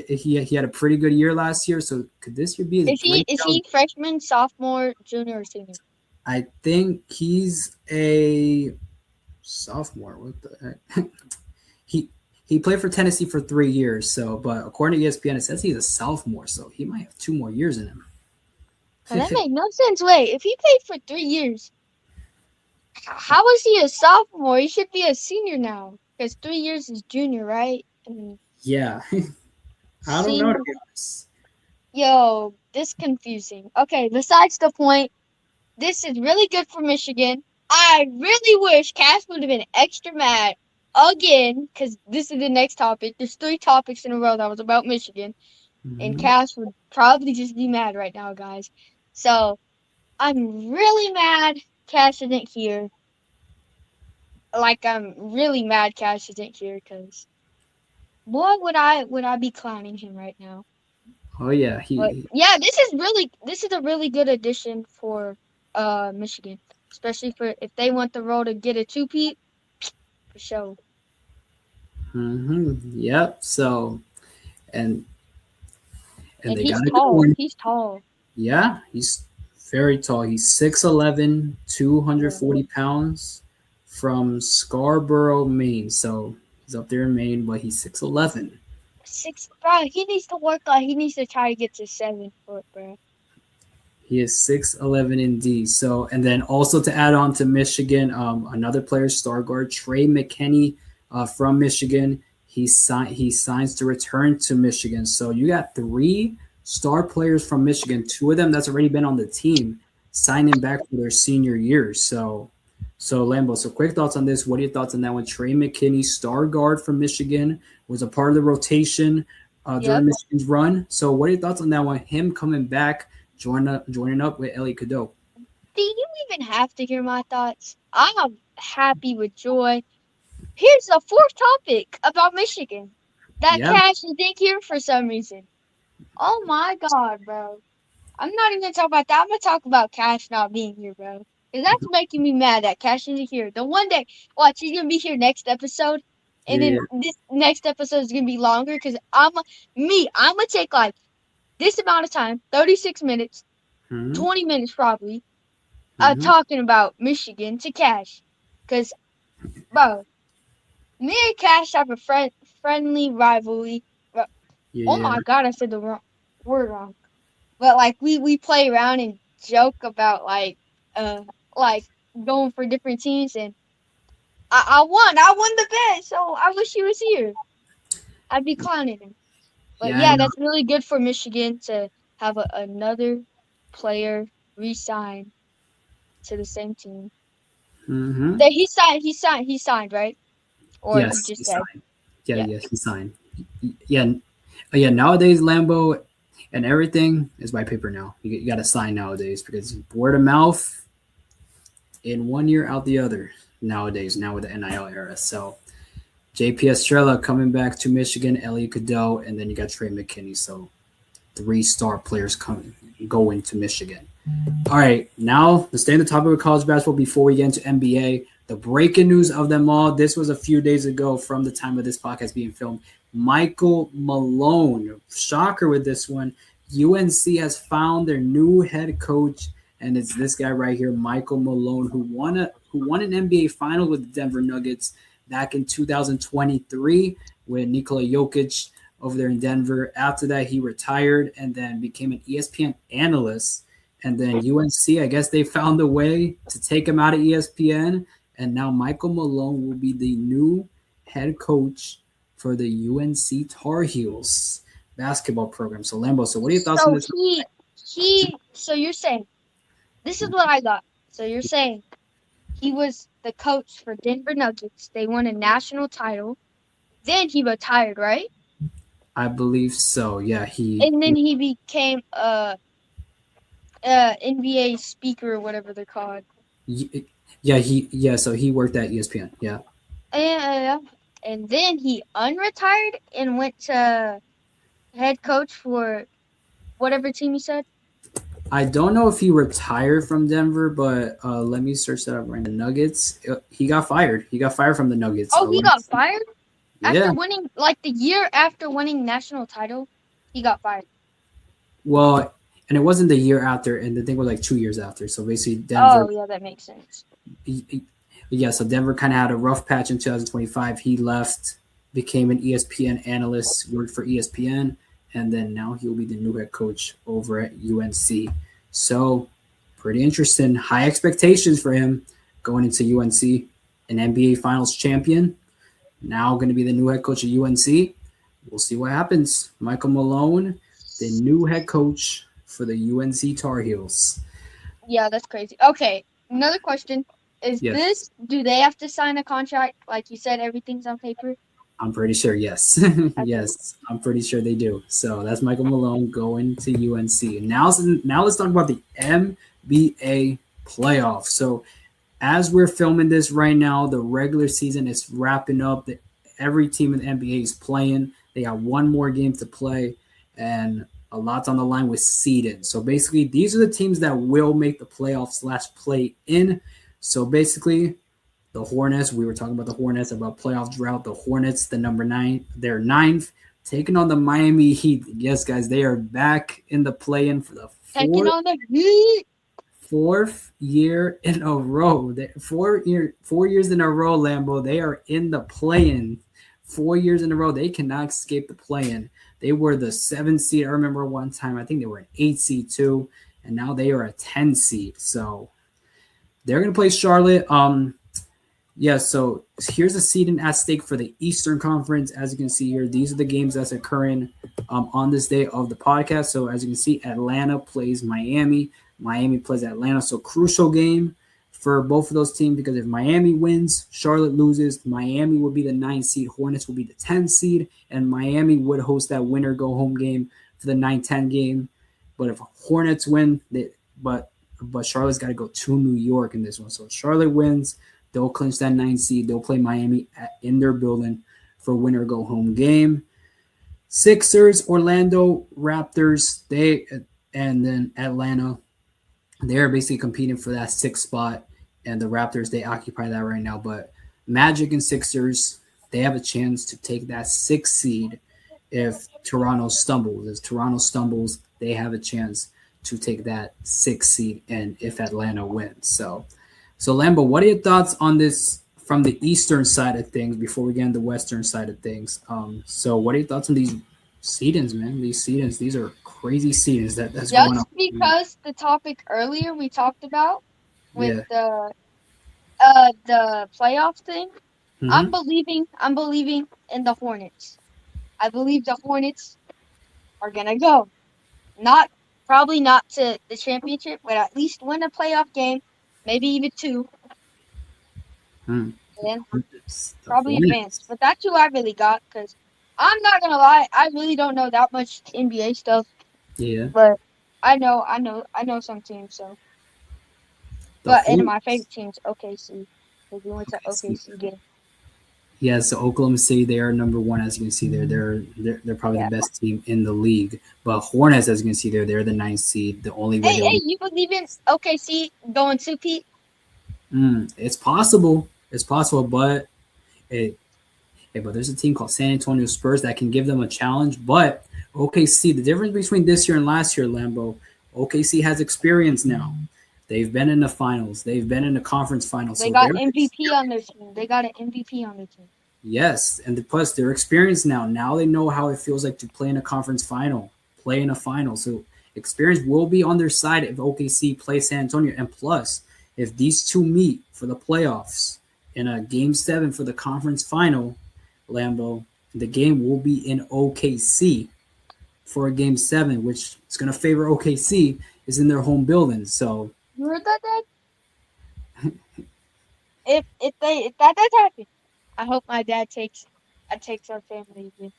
He had a pretty good year last year. So could this year be his Is breakout? he freshman, sophomore, junior, or senior? I think he's a sophomore. What the heck? he he played for Tennessee for 3 years. So, but according to ESPN, it says he's a sophomore. So he might have 2 more years in him. Well, that makes no sense. Wait, if he played for 3 years, how is he a sophomore? He should be a senior now because 3 years is junior, right? And Yeah, I don't know. senior. Yo, this confusing. Okay, besides the point, this is really good for Michigan. I really wish Cass would have been extra mad again because this is the next topic. There's 3 topics in a row that was about Michigan, and Mm-hmm. Cass would probably just be mad right now, guys. So I'm really mad Cash isn't here. Like I'm really mad Cash isn't here because boy would I be clowning him right now. Oh yeah, But yeah, this is a really good addition for Michigan, especially for if they want the role to get a two-peat for sure. Yep. So and And they he's got a good tall. one. He's tall. Yeah, he's very tall. He's 6'11", Yeah. 240 pounds from Scarborough, Maine. So he's up there in Maine, but he's 6'11". Bro, he needs to work on. He needs to try to get to 7 foot, bro. He is 6'11" indeed. So, and then also to add on to Michigan, another player, star guard Trey McKinney from Michigan. He signs to return to Michigan. So you got 3 star players from Michigan. 2 of them that's already been on the team signing back for their senior years. So Lambo. So quick thoughts on this. What are your thoughts on that one? Trey McKinney, star guard from Michigan, was a part of the rotation Yep. during Michigan's run. So what are your thoughts on that one? Him coming back, joining up with Ellie Cadeau. Do you even have to hear my thoughts? I'm happy with joy. Here's the 4th topic about Michigan. That Yeah. Cash isn't here for some reason. Oh my God, bro. I'm not even gonna talk about that. I'm gonna talk about Cash not being here, bro. Cause that's making me mad that Cash isn't here. The one day, watch, he's gonna be here next episode, and Yeah. then this next episode is gonna be longer. Cause I'm gonna take like this amount of time, 36 minutes, Mm-hmm. 20 minutes probably, Mm-hmm. talking about Michigan to Cash. Cause, bro, Me and Cash have a friendly rivalry. Oh Yeah, my god, I said the wrong word wrong. But like we play around and joke about like going for different teams, and I won the bet, so I wish he was here. I'd be clowning him. But yeah, I yeah, know. that's really good for Michigan to have another player re-sign to the same team. Mm-hmm. That he signed, right? Or he Yes, just he said, signed. Yeah, yeah. yeah, he signed. Yeah, yeah. Nowadays, Lambo and everything is by paper now. You got to sign nowadays because word of mouth in 1 year out the other nowadays. Now with the NIL era, so JP Estrella coming back to Michigan, Elliot Cadeau, and then you got Trey McKinney. So 3 star players coming going to Michigan. All right, now let's stay on the topic of college basketball before we get into NBA. The breaking news of them all. This was a few days ago from the time of this podcast being filmed. Michael Malone, shocker with this one. UNC has found their new head coach, and it's this guy right here, Michael Malone, who won an NBA final with the Denver Nuggets back in 2023 with Nikola Jokic over there in Denver. After that, he retired and then became an ESPN analyst. And then UNC, I guess they found a way to take him out of ESPN. And now Michael Malone will be the new head coach for the UNC Tar Heels basketball program. So Lambo, so what are your thoughts on So this? so you're saying this is what I got. So you're saying he was the coach for Denver Nuggets. They won a national title. Then he retired, right? I believe so. Yeah, And then he became a NBA speaker or whatever they're called. so he worked at ESPN. Yeah. And then he unretired and went to head coach for whatever team you said. I don't know if he retired from Denver, but let me search that up right now. The Nuggets. He got fired. He got fired from the Nuggets. Oh, he got fired Yeah. after winning, like the year after winning national title. He got fired. Well, and it wasn't the year after, and the thing was like 2 years after. So basically, Denver. Oh, yeah, that makes sense. Yeah, so Denver kind of had a rough patch in 2025. He left, became an ESPN analyst, worked for ESPN, and then now he'll be the new head coach over at UNC. So, pretty interesting. High expectations for him going into UNC, an NBA Finals champion. Now going to be the new head coach at UNC. We'll see what happens. Michael Malone, the new head coach for the UNC Tar Heels. Yeah, that's crazy. Okay, another question. Yes. Do they have to sign a contract? Like you said, everything's on paper? I'm pretty sure, yes. Okay. Yes, I'm pretty sure they do. So that's Michael Malone going to UNC. Now let's talk about the NBA playoffs. So as we're filming this right now, the regular season is wrapping up. Every team in the NBA is playing. They got one more game to play, and a lot's on the line with seeding. So basically, these are the teams that will make the playoffs / play in. So basically, the Hornets, we were talking about the Hornets, about playoff drought. The Hornets, the number 9, they're 9th, taking on the Miami Heat. Yes, guys, they are back in the play-in for the Taking on the Heat. fourth year in a row. 4 years in a row, Lambo. They are in the play-in 4 years in a row. They cannot escape the play-in. They were the 7th seed. I remember one time, I think they were an 8 seed too, and now they are a 10 seed. So they're going to play Charlotte. Yeah, so here's a seeding at stake for the Eastern Conference. As you can see here, these are the games that's occurring on this day of the podcast. So as you can see, Atlanta plays Miami. Miami plays Atlanta. So crucial game for both of those teams because if Miami wins, Charlotte loses, Miami will be the 9th seed, Hornets will be the 10th seed, and Miami would host that winner go home game for the 9-10 game. But if Hornets win, but Charlotte's got to go to New York in this one. So if Charlotte wins, they'll clinch that 9th seed. They'll play Miami in their building for a winner go home game. Sixers, Orlando, Raptors, and then Atlanta. They're basically competing for that 6th spot, and the Raptors, they occupy that right now. But Magic and Sixers, they have a chance to take that 6th seed if Toronto stumbles. If Toronto stumbles, they have a chance to take that 6th seed, and if Atlanta wins. So Lambo, what are your thoughts on this from the eastern side of things before we get into the western side of things. So what are your thoughts on these seedings, man? These seedings, these are crazy seedings that's going on. Just because the topic earlier we talked about with Yeah. the playoff thing, Mm-hmm. I'm believing in the Hornets. I believe the Hornets are gonna go. Not probably not to the championship, but at least win a playoff game, maybe even two, Hmm. and The probably advance. Hornets. But that's who I really got because I'm not gonna lie, I really don't know that much NBA stuff, Yeah. but I know some teams. So, The but and my Hornets. favorite team's OKC because we went to Okay. See. OKC game. Yeah, so Oklahoma City, they are number one, as you can see there. They're probably the Yeah. best team in the league. But Hornets, as you can see there, they're the ninth seed. The only way they'll Hey, be. you believe in OKC going to Pete? It's possible. It's possible, but it. Yeah, but there's a team called San Antonio Spurs that can give them a challenge. But OKC, the difference between this year and last year, Lambo, OKC has experience now. They've been in the finals. They've been in the conference finals. They So got they're MVP on their team. They got an MVP on their team. yes, and plus they're experienced now. Now they know how it feels like to play in a conference final, play in a final. So experience will be on their side if OKC plays San Antonio. And plus, if these two meet for the playoffs in a game 7 for the conference final, Lambo, the game will be in OKC for a game 7, which is going to favor OKC, is in their home building. So You heard that, Dad? If that does happen, I hope my dad takes our family again.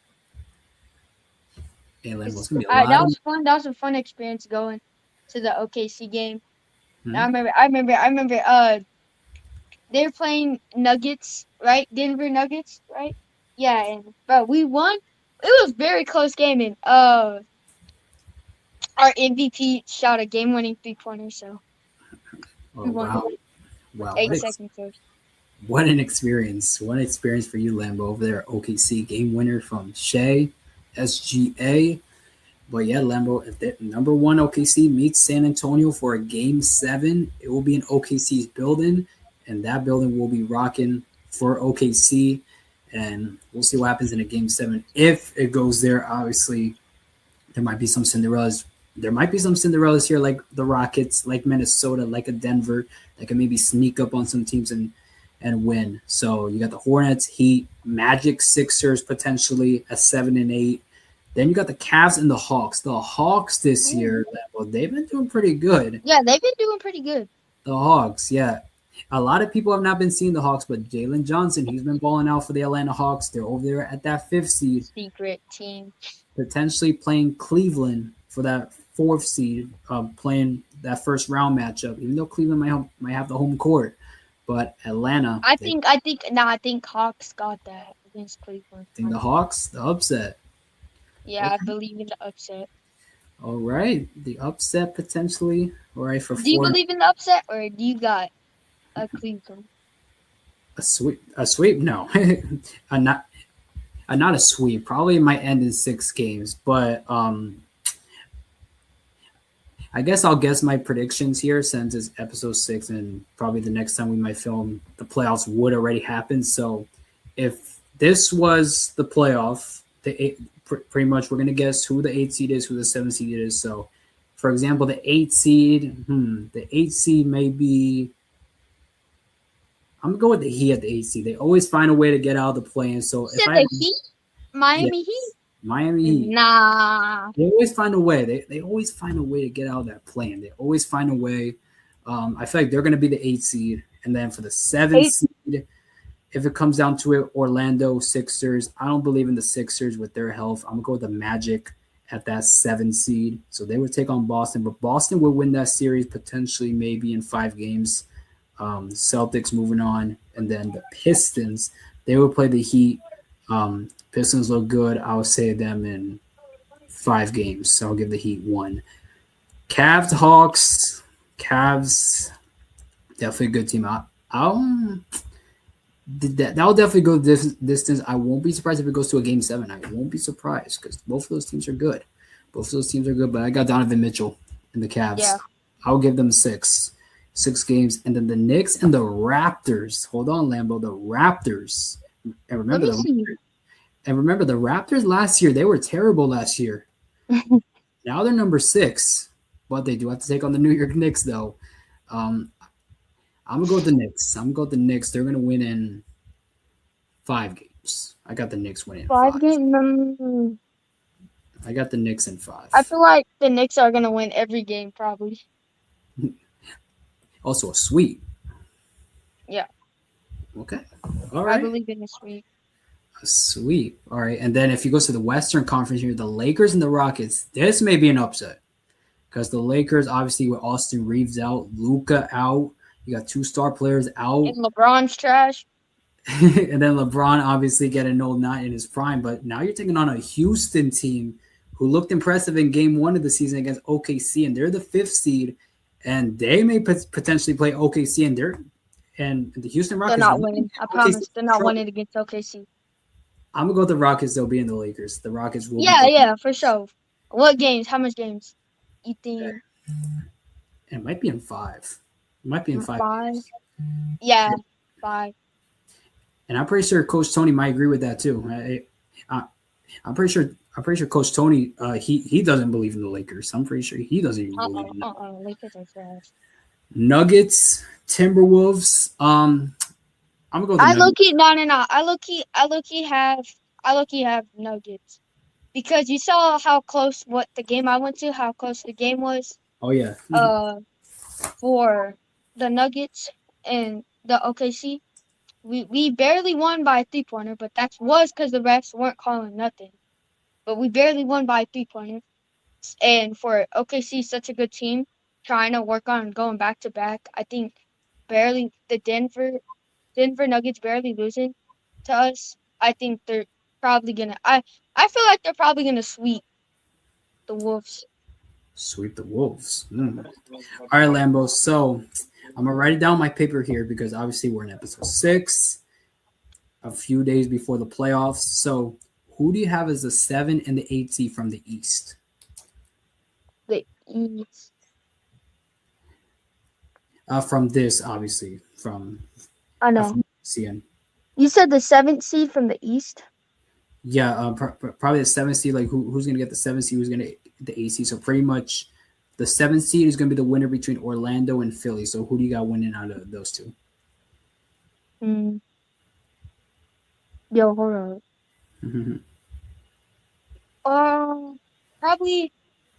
hey, Lambo, it's going to be a lot That of. was fun. That was a fun experience going to the OKC game. Hmm? I remember. They were playing Nuggets, right? Denver Nuggets, right? Yeah, and but we won. It was a very close game, and our MVP shot a game-winning three-pointer, so we Oh, won wow. Wow. 8 seconds first. What an experience. What an experience for you, Lambo, over there at OKC. Game winner from Shea, SGA. But yeah, Lambo, if the number one OKC meets San Antonio for a game 7, it will be in OKC's building, and that building will be rocking for OKC. And we'll see what happens in a game 7. If it goes there, obviously, there might be some Cinderellas. There might be some Cinderellas here, like the Rockets, like Minnesota, like a Denver, that can maybe sneak up on some teams and win. So you got the Hornets, Heat, Magic, Sixers potentially at 7 and 8. Then you got the Cavs and the Hawks. The Hawks this year, well, they've been doing pretty good. Yeah, they've been doing pretty good. The Hawks, yeah. A lot of people have not been seeing the Hawks, but Jalen Johnson, he's been balling out for the Atlanta Hawks. They're over there at that 5th seed, Secret team. potentially playing Cleveland for that 4th seed, playing that first round matchup. Even though Cleveland might have the home court, but Atlanta, I think Hawks got that against Cleveland. think the Hawks, the upset. Yeah, Okay. I believe in the upset. All right, the upset potentially. All right, for Do you 4. believe in the upset, or do you got a Cleveland? A sweep? No, not a sweep. Probably might end in 6 games, but I guess I'll guess my predictions here since it's episode 6, and probably the next time we might film the playoffs would already happen. So if this was the playoff, pretty much we're gonna guess who the 8 seed is, who the 7 seed is. So, for example, the 8 seed, the 8 seed may be. I'm gonna go with the Heat at the 8 seed. They always find a way to get out of the play-in. So You said the Heat? Miami yes, Heat? Miami Heat. Nah. They always find a way. They always find a way to get out of that play-in. They always find a way. I feel like they're going to be the 8 seed. And then for the 7 seed, if it comes down to it, Orlando, Sixers. I don't believe in the Sixers with their health. I'm going to go with the Magic at that 7 seed. So they would take on Boston. But Boston would win that series potentially maybe in 5 games. Celtics moving on. And then the Pistons, they would play the Heat. Pistons look good. I would say them in 5 games. So I'll give the Heat 1. Cavs, Hawks. Cavs, definitely a good team. That'll definitely go this distance. I won't be surprised if it goes to a game 7. I won't be surprised because both of those teams are good. But I got Donovan Mitchell in the Cavs. Yeah. I'll give them 6. 6 games, and then the Knicks and the Raptors. Hold on, Lambo. The Raptors. And Let remember me the see. and remember the Raptors last year. They were terrible last year. Now they're number 6, but they do have to take on the New York Knicks though. Um, I'm gonna go with the Knicks. I'm gonna go with the Knicks. They're gonna win in 5 games. I got the Knicks winning in Five five. game. I got the Knicks in 5. I feel like the Knicks are gonna win every game probably. Also a sweep. Yeah, Okay. All I right. believe in this week. A sweep. All right. And then if you go to the Western Conference here, the Lakers and the Rockets, this may be an upset. Because the Lakers, obviously, with Austin Reeves out, Luca out, you got 2 star players out, And LeBron's trash. and then LeBron obviously getting old, not in his prime. But now you're taking on a Houston team who looked impressive in Game 1 of the season against OKC, and they're the 5th seed, and they may potentially play OKC, and the Houston They're Rockets. not winning. I promise. They're not trouble. winning against OKC. I'm gonna go with the Rockets. They'll be in the Lakers. The Rockets will. Yeah, for sure. What games? How much games? You think It might be in 5. It might be in 5. 5? Yeah, 5. And I'm pretty sure Coach Tony might agree with that too. I'm pretty sure. I'm pretty sure Coach Tony. He doesn't believe in the Lakers. I'm pretty sure he doesn't even believe in them. Lakers are trash. Nuggets, Timberwolves. I'm gonna go with the I Nuggets. low key no. I low key have Nuggets because you saw how close the game I went to, how close the game was. Oh yeah. For the Nuggets and the OKC, we barely won by a 3-pointer, but that was because the refs weren't calling nothing. But we barely won by a 3-pointer, and for OKC, such a good team, trying to work on going back to back. I think barely the Denver Nuggets barely losing to us. I think they're probably gonna. I feel like they're probably gonna sweep the Wolves. Sweep the Wolves. All right, Lambo. So I'm gonna write it down on my paper here because obviously we're in episode 6, a few days before the playoffs. So who do you have as the 7 and the 8 seed from the East? The East. From this, obviously, from I know. CN. You said the 7th seed from the East. Yeah, probably the 7th seed. Like who's gonna get the 7th seed? Who's gonna get the 8 seed? So pretty much, the 7th seed is gonna be the winner between Orlando and Philly. So who do you got winning out of those two? Yo, hold on. Probably.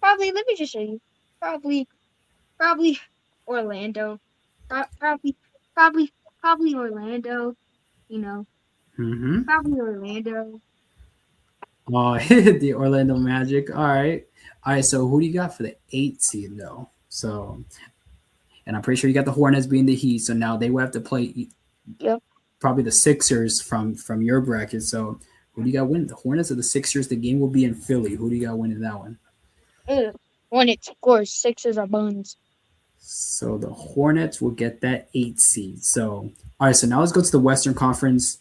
Let me just show you. Probably Orlando. Probably Orlando. You know. Probably Orlando. Oh, the Orlando Magic. All right. So who do you got for the 8 seed though? So, and I'm pretty sure you got the Hornets being the Heat. So now they will have to play. Yep. Probably the Sixers from your bracket. So who do you got winning? The Hornets or the Sixers? The game will be in Philly. Who do you got winning that one? Hornets, of course. Sixers are buns. So the Hornets will get that 8 seed. So all right. So now let's go to the Western Conference.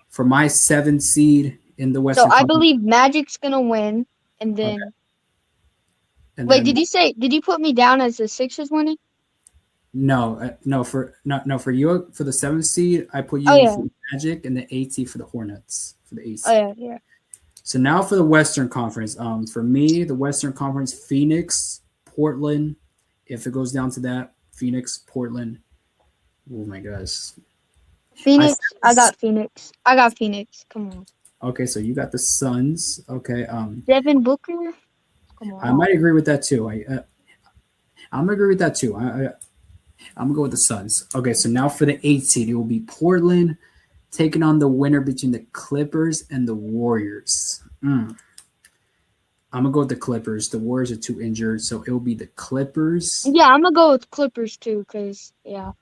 For my 7 seed in the Western So I Conference. believe Magic's gonna win, and then. Okay. And Wait, then, did you put me down as the Sixers winning? No, for you for the 7th seed, I put you for the Magic, and the 8th seed for the Hornets for the 8th seed. Oh yeah. So now for the Western Conference. For me, the Western Conference: Phoenix, Portland. If it goes down to that, Phoenix, Portland. Oh my gosh. Phoenix. I got Phoenix. Come on. Okay, so you got the Suns. Okay. Devin Booker. Come on. I might agree with that too. I'm gonna agree with that too. I'm gonna go with the Suns. Okay, so now for the 8th seed, it will be Portland taking on the winner between the Clippers and the Warriors. I'm gonna go with the Clippers. The Warriors are too injured, so it will be the Clippers. Yeah, I'm gonna go with Clippers too, cause And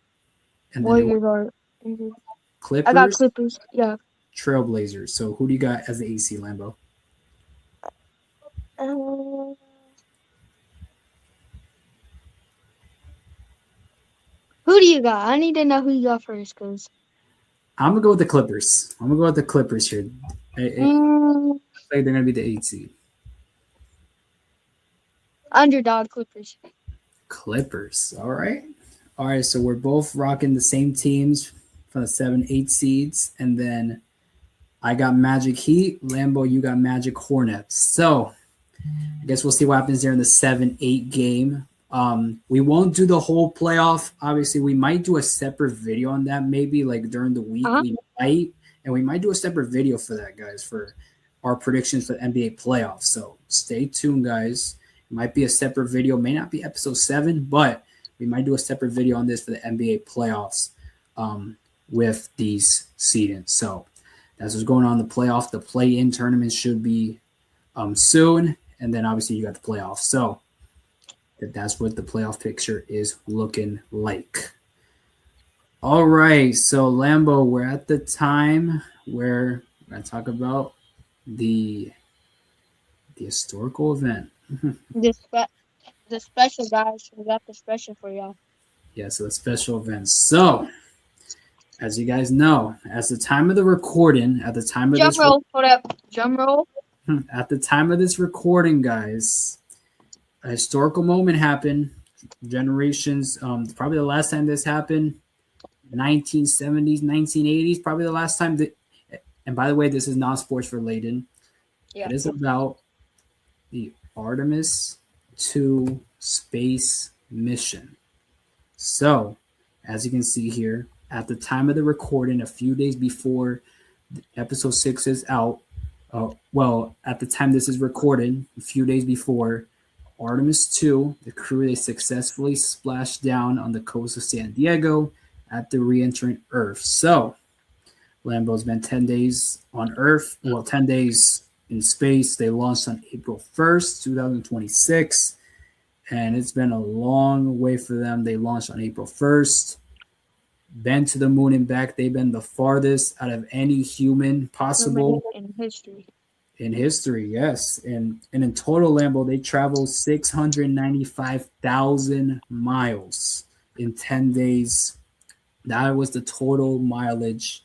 Warriors are injured. Clippers. I got Clippers. Yeah. Trailblazers. So who do you got as the AC, Lambo? Who do you got? I need to know who you got first, cause I'm gonna go with the Clippers. I'm gonna go with the Clippers here. They're gonna be the 8th seed. Underdog Clippers. Clippers. All right. All right, so we're both rocking the same teams for the 7-8 seeds, and then I got Magic Heat. Lambo, you got Magic Hornets. So I guess we'll see what happens there in the 7-8 game. We won't do the whole playoff. Obviously, we might do a separate video on that, maybe like during the week. Uh-huh. We might, and we might do a separate video for that, guys, for our predictions for the NBA playoffs. So stay tuned, guys. It might be a separate video, may not be episode 7, but we might do a separate video on this for the NBA playoffs with these seedings. So that's what's going on in the playoff. The play-in tournament should be soon, and then obviously you got the playoffs. So that's what the playoff picture is looking like. All right, so Lambo, we're at the time where we're going to talk about the historical event. The special, guys. We got the special for y'all. Yeah, so the special event. So, as you guys know, at the time of the recording, at the time of Drum roll. Hold up. Drum roll. At the time of this recording, guys, a historical moment happened. Generations, probably the last time this happened, 1970s, 1980s, probably the last time that. And by the way, this is not sports related. Yeah. It is about the Artemis II space mission. So, as you can see here, at the time of the recording, a few days before episode 6 is out, at the time this is recorded, a few days before, Artemis II, the crew, they successfully splashed down on the coast of San Diego at the re-entering Earth. So, Lambo's been 10 days on Earth, 10 days in space. They launched on April 1st, 2026, and it's been a long way for them. They launched on April 1st, been to the moon and back. They've been the farthest out of any human possible in history. In history, yes. And in total, Lambo, they traveled 695,000 miles in 10 days. That was the total mileage.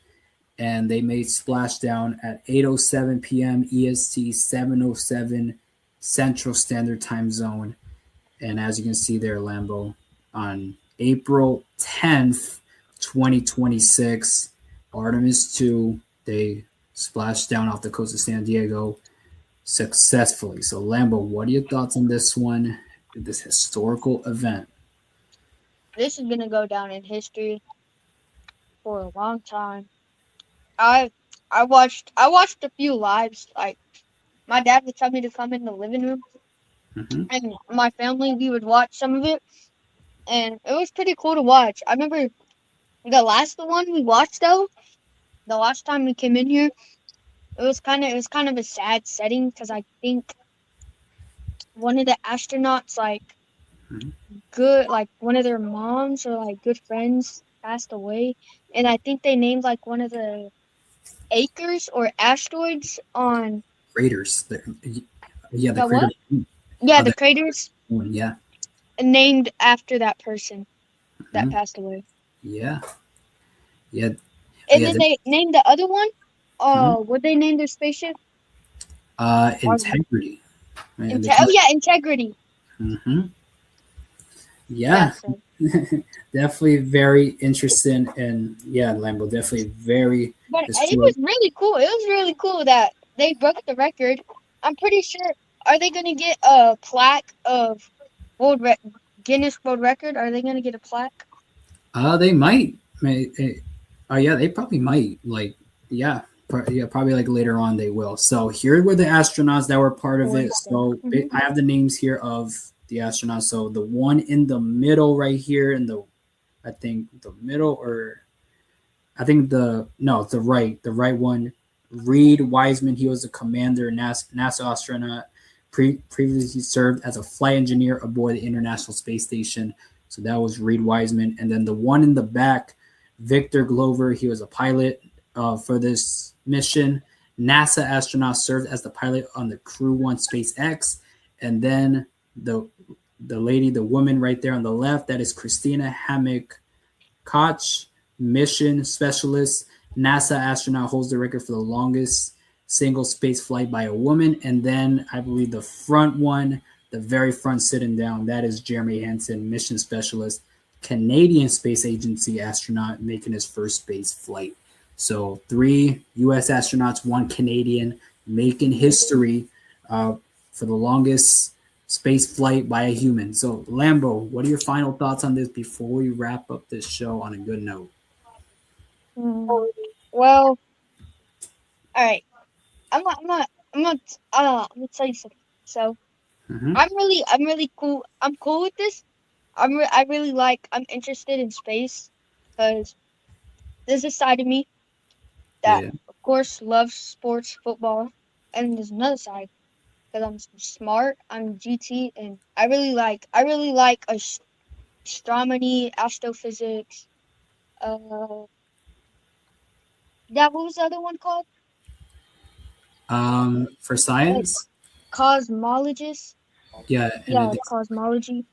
And they made splashdown at 8:07 p.m. EST, 7:07 Central Standard Time Zone. And as you can see there, Lambo, on April 10th, 2026, Artemis II, they splashed down off the coast of San Diego successfully. So, Lambo, what are your thoughts on this one, this historical event? This is going to go down in history for a long time. I watched a few lives. Like, my dad would tell me to come in the living room, and my family, we would watch some of it, and it was pretty cool to watch. I remember the last one we watched, though, the last time we came in here, it was kind of a sad setting because I think one of the astronauts, one of their moms or good friends passed away, and I think they named one of the acres or asteroids on craters. The craters. craters. Yeah, the craters. Yeah. Named after that person that passed away. Yeah. Yeah. And then they named the other one. What they named their spaceship? Integrity. Integrity. Yeah. Definitely very interesting, and Lambo, definitely very. But it was really cool. It was really cool that they broke the record. I'm pretty sure. Are they gonna get a plaque of Guinness World Record? Are they gonna get a plaque? They might. They probably might. Probably later on they will. So here were the astronauts that were part of it. So I have the names here of the astronauts. So the one in the middle right here, the right one, Reed Wiseman. He was a commander, NASA astronaut. Previously served as a flight engineer aboard the International Space Station. So that was Reed Wiseman. And then the one in the back, Victor Glover, he was a pilot for this mission. NASA astronaut served as the pilot on the Crew 1 SpaceX. And then the woman right there on the left, that is Christina Hammock Koch, mission specialist. NASA astronaut holds the record for the longest single space flight by a woman. And then I believe the front one, the very front sitting down, that is Jeremy Hansen, mission specialist, Canadian Space Agency astronaut making his first space flight. So 3 U.S. astronauts, 1 Canadian, making history for the longest space flight by a human. So Lambo, what are your final thoughts on this before we wrap up this show on a good note? Well, all right. I'm gonna tell you something. So Mm-hmm. I'm really cool. I'm cool with this. I really like. I'm interested in space because there's a side of me that, Yeah. of course, loves sports, football, and there's another side because I'm smart. I'm GT, and I really like astronomy, astrophysics. Uh, yeah. What was the other one called? For Like science, cosmologist. yeah, and Yeah, cosmology.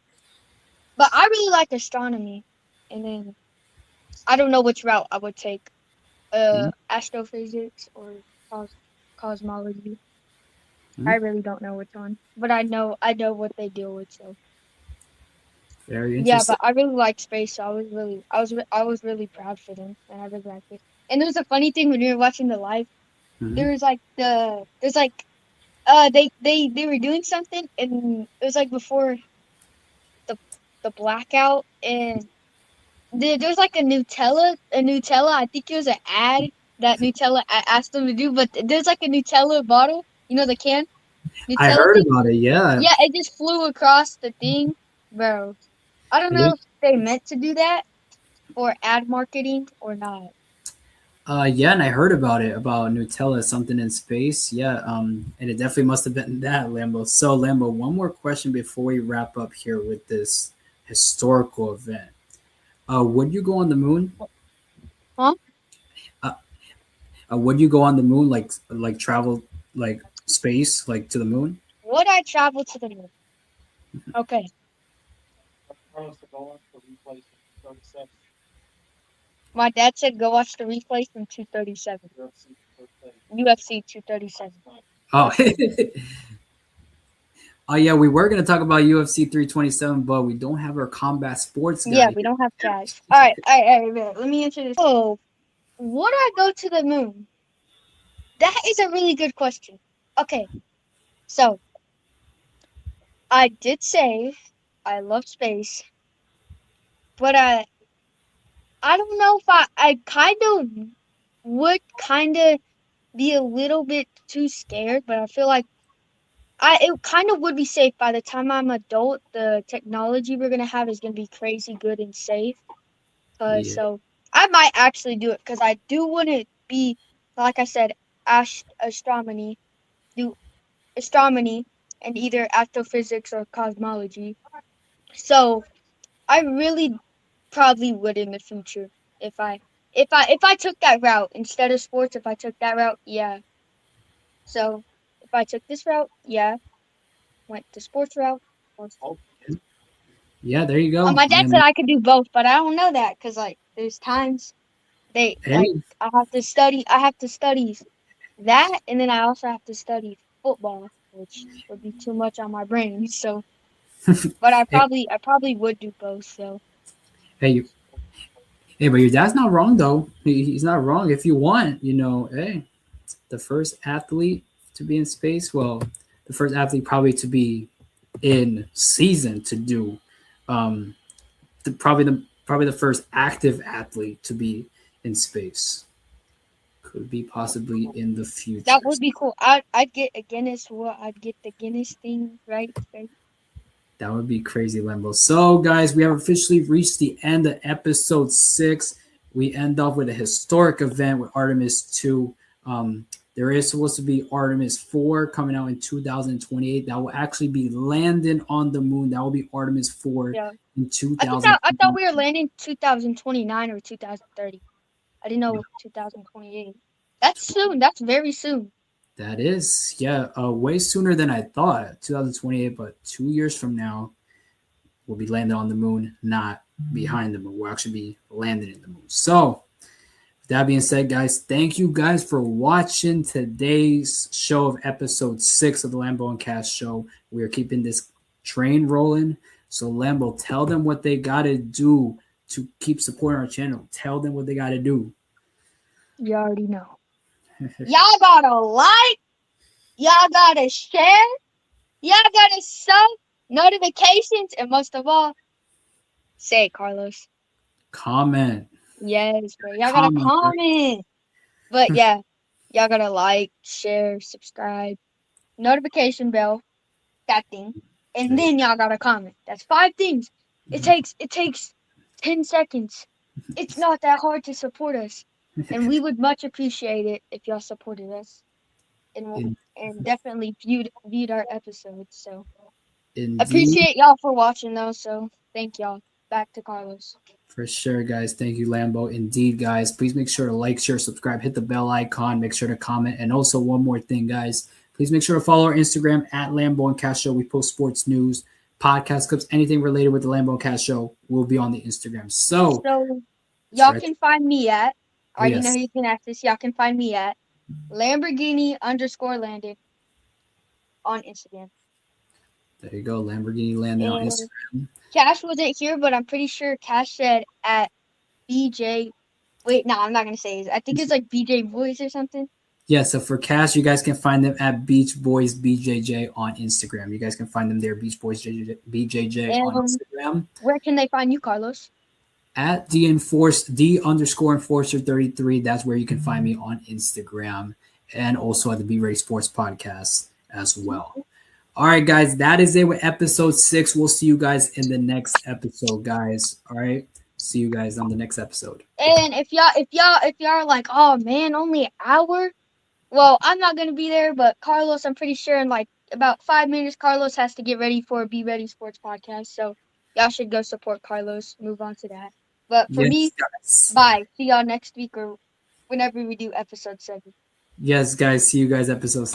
But I really like astronomy, and then I don't know which route I would take. mhm, Astrophysics or cos cosmology. I mhm, really don't know which one, but I know what they deal with. So very yeah, interesting. but I really like space, so I was really proud for them, and I really liked it. And there was a funny thing when we were watching the live. Mhm. There's like they were doing something, and it was like before the the blackout, and there's like a Nutella. I think it was an ad that Nutella asked them to do, but there's like a Nutella bottle, you know, the can I Nutella heard thing. about it. Yeah, Yeah, it just flew across the thing, bro. I don't know it if they meant to do that for ad marketing or not. Yeah, and I heard about it about Nutella, something in space. Yeah, and it definitely must have been that Lambo. So Lambo, one more question before we wrap up here with this historical event. Would you go on the moon? Huh? Uh, would you go on the moon, like travel, like space, like to the moon? Would I travel to the moon? Okay. My dad said go watch the replay from 237. UFC 237. Oh, Watch the replay. oh yeah, we were gonna talk about UFC 327, but we don't have our combat sports Yeah, guy we don't have cash. All right. Let me answer this. Oh, would I go to the moon? That is a really good question. Okay, so I did say I love space, but I don't know if I kind of would kind of be a little bit too scared, but I feel like it kind of would be safe by the time I'm adult. The technology we're gonna have is gonna be crazy good and safe. here. So I might actually do it because I do want to be, like I said, astronomy, do astronomy and either astrophysics or cosmology. So I really probably would in the future if if I took that route instead of sports. If I took that route, yeah. So if I took this route, yeah, went the sports route. Yeah, there you go. My dad said And I could do both, but I don't know that because like there's times they like hey, I have to study that, and then I also have to study football, which would be too much on my brain. So, but hey, I probably would do both. So, hey, hey, but your dad's not wrong though. He's not wrong. If you want, hey, the first athlete to be in space. Well, the first athlete probably to be in season to do, um, probably the first active athlete to be in space. Could be possibly in the that future. would be cool. I'd get a Guinness. What I'd get the Guinness thing right. Right? That would be crazy, Limbo. So, guys, we have officially reached the end of episode 6. We end off with a historic event with Artemis II. There is supposed to be Artemis 4 coming out in 2028. That will actually be Landon on the moon. That will be Artemis 4 Yeah. in I thought 2020. we were landing 2029 or 2030. I didn't know 2028. That's soon. That's very soon. That is, yeah, way sooner than I thought, 2028, but 2 years from now, we'll be landing on the moon, not behind the moon. We'll actually be landing in the moon. So, that being said, guys, thank you guys for watching today's show of episode 6 of the Lambo and Cash show. We are keeping this train rolling. So Lambo, tell them what they gotta do to keep supporting our channel. Tell them what they gotta do. You already know. Y'all gotta like. Y'all gotta share. Y'all gotta sub notifications, and most of all, say it, Carlos. Comment. Yes, bro. Y'all gotta Comment. comment. But yeah, y'all gotta like, share, subscribe, notification bell, that thing, and then y'all gotta comment. That's 5 things. It takes 10 seconds. It's not that hard to support us, and we would much appreciate it if y'all supported us and definitely viewed our episodes. So Indeed. appreciate y'all for watching though. So thank y'all. Back to Carlos. For sure, guys. Thank you, Lambo. Indeed, guys. Please make sure to like, share, subscribe, hit the bell icon. Make sure to comment. And also, one more thing, guys. Please make sure to follow our Instagram at Lambo and Cash Show. We post sports news, podcast clips, anything related with the Lambo and Cash Show will be on the Instagram. So, Y'all right. can find me at. I Oh, already know yes. you can access. Y'all can find me at Lamborghini_Landon on Instagram. There you go. Lamborghini Landon on And Instagram. Cash wasn't here, but I'm pretty sure Cash said at BJ. Wait, no, I'm not gonna say it. I think it's like BJ Voice or something. Yeah, so for Cash, you guys can find them at Beach Boys BJJ on Instagram. You guys can find them there, Beach Boys BJJ on And Instagram. where can they find you, Carlos? At D_Enforcer33. That's where you can find me on Instagram and also at the Be Ready Sports Podcast as well. All right, guys, that is it with episode 6. We'll see you guys in the next episode, guys. All right, see you guys on the next episode. And if y'all are like, oh man, only an hour. Well, I'm not gonna be there, but Carlos, I'm pretty sure in like about 5 minutes, Carlos has to get ready for Be Ready Sports Podcast. So y'all should go support Carlos. Move on to that. But for Yes, me, guys. bye. See y'all next week or whenever we do episode 7. Yes, guys. See you guys episode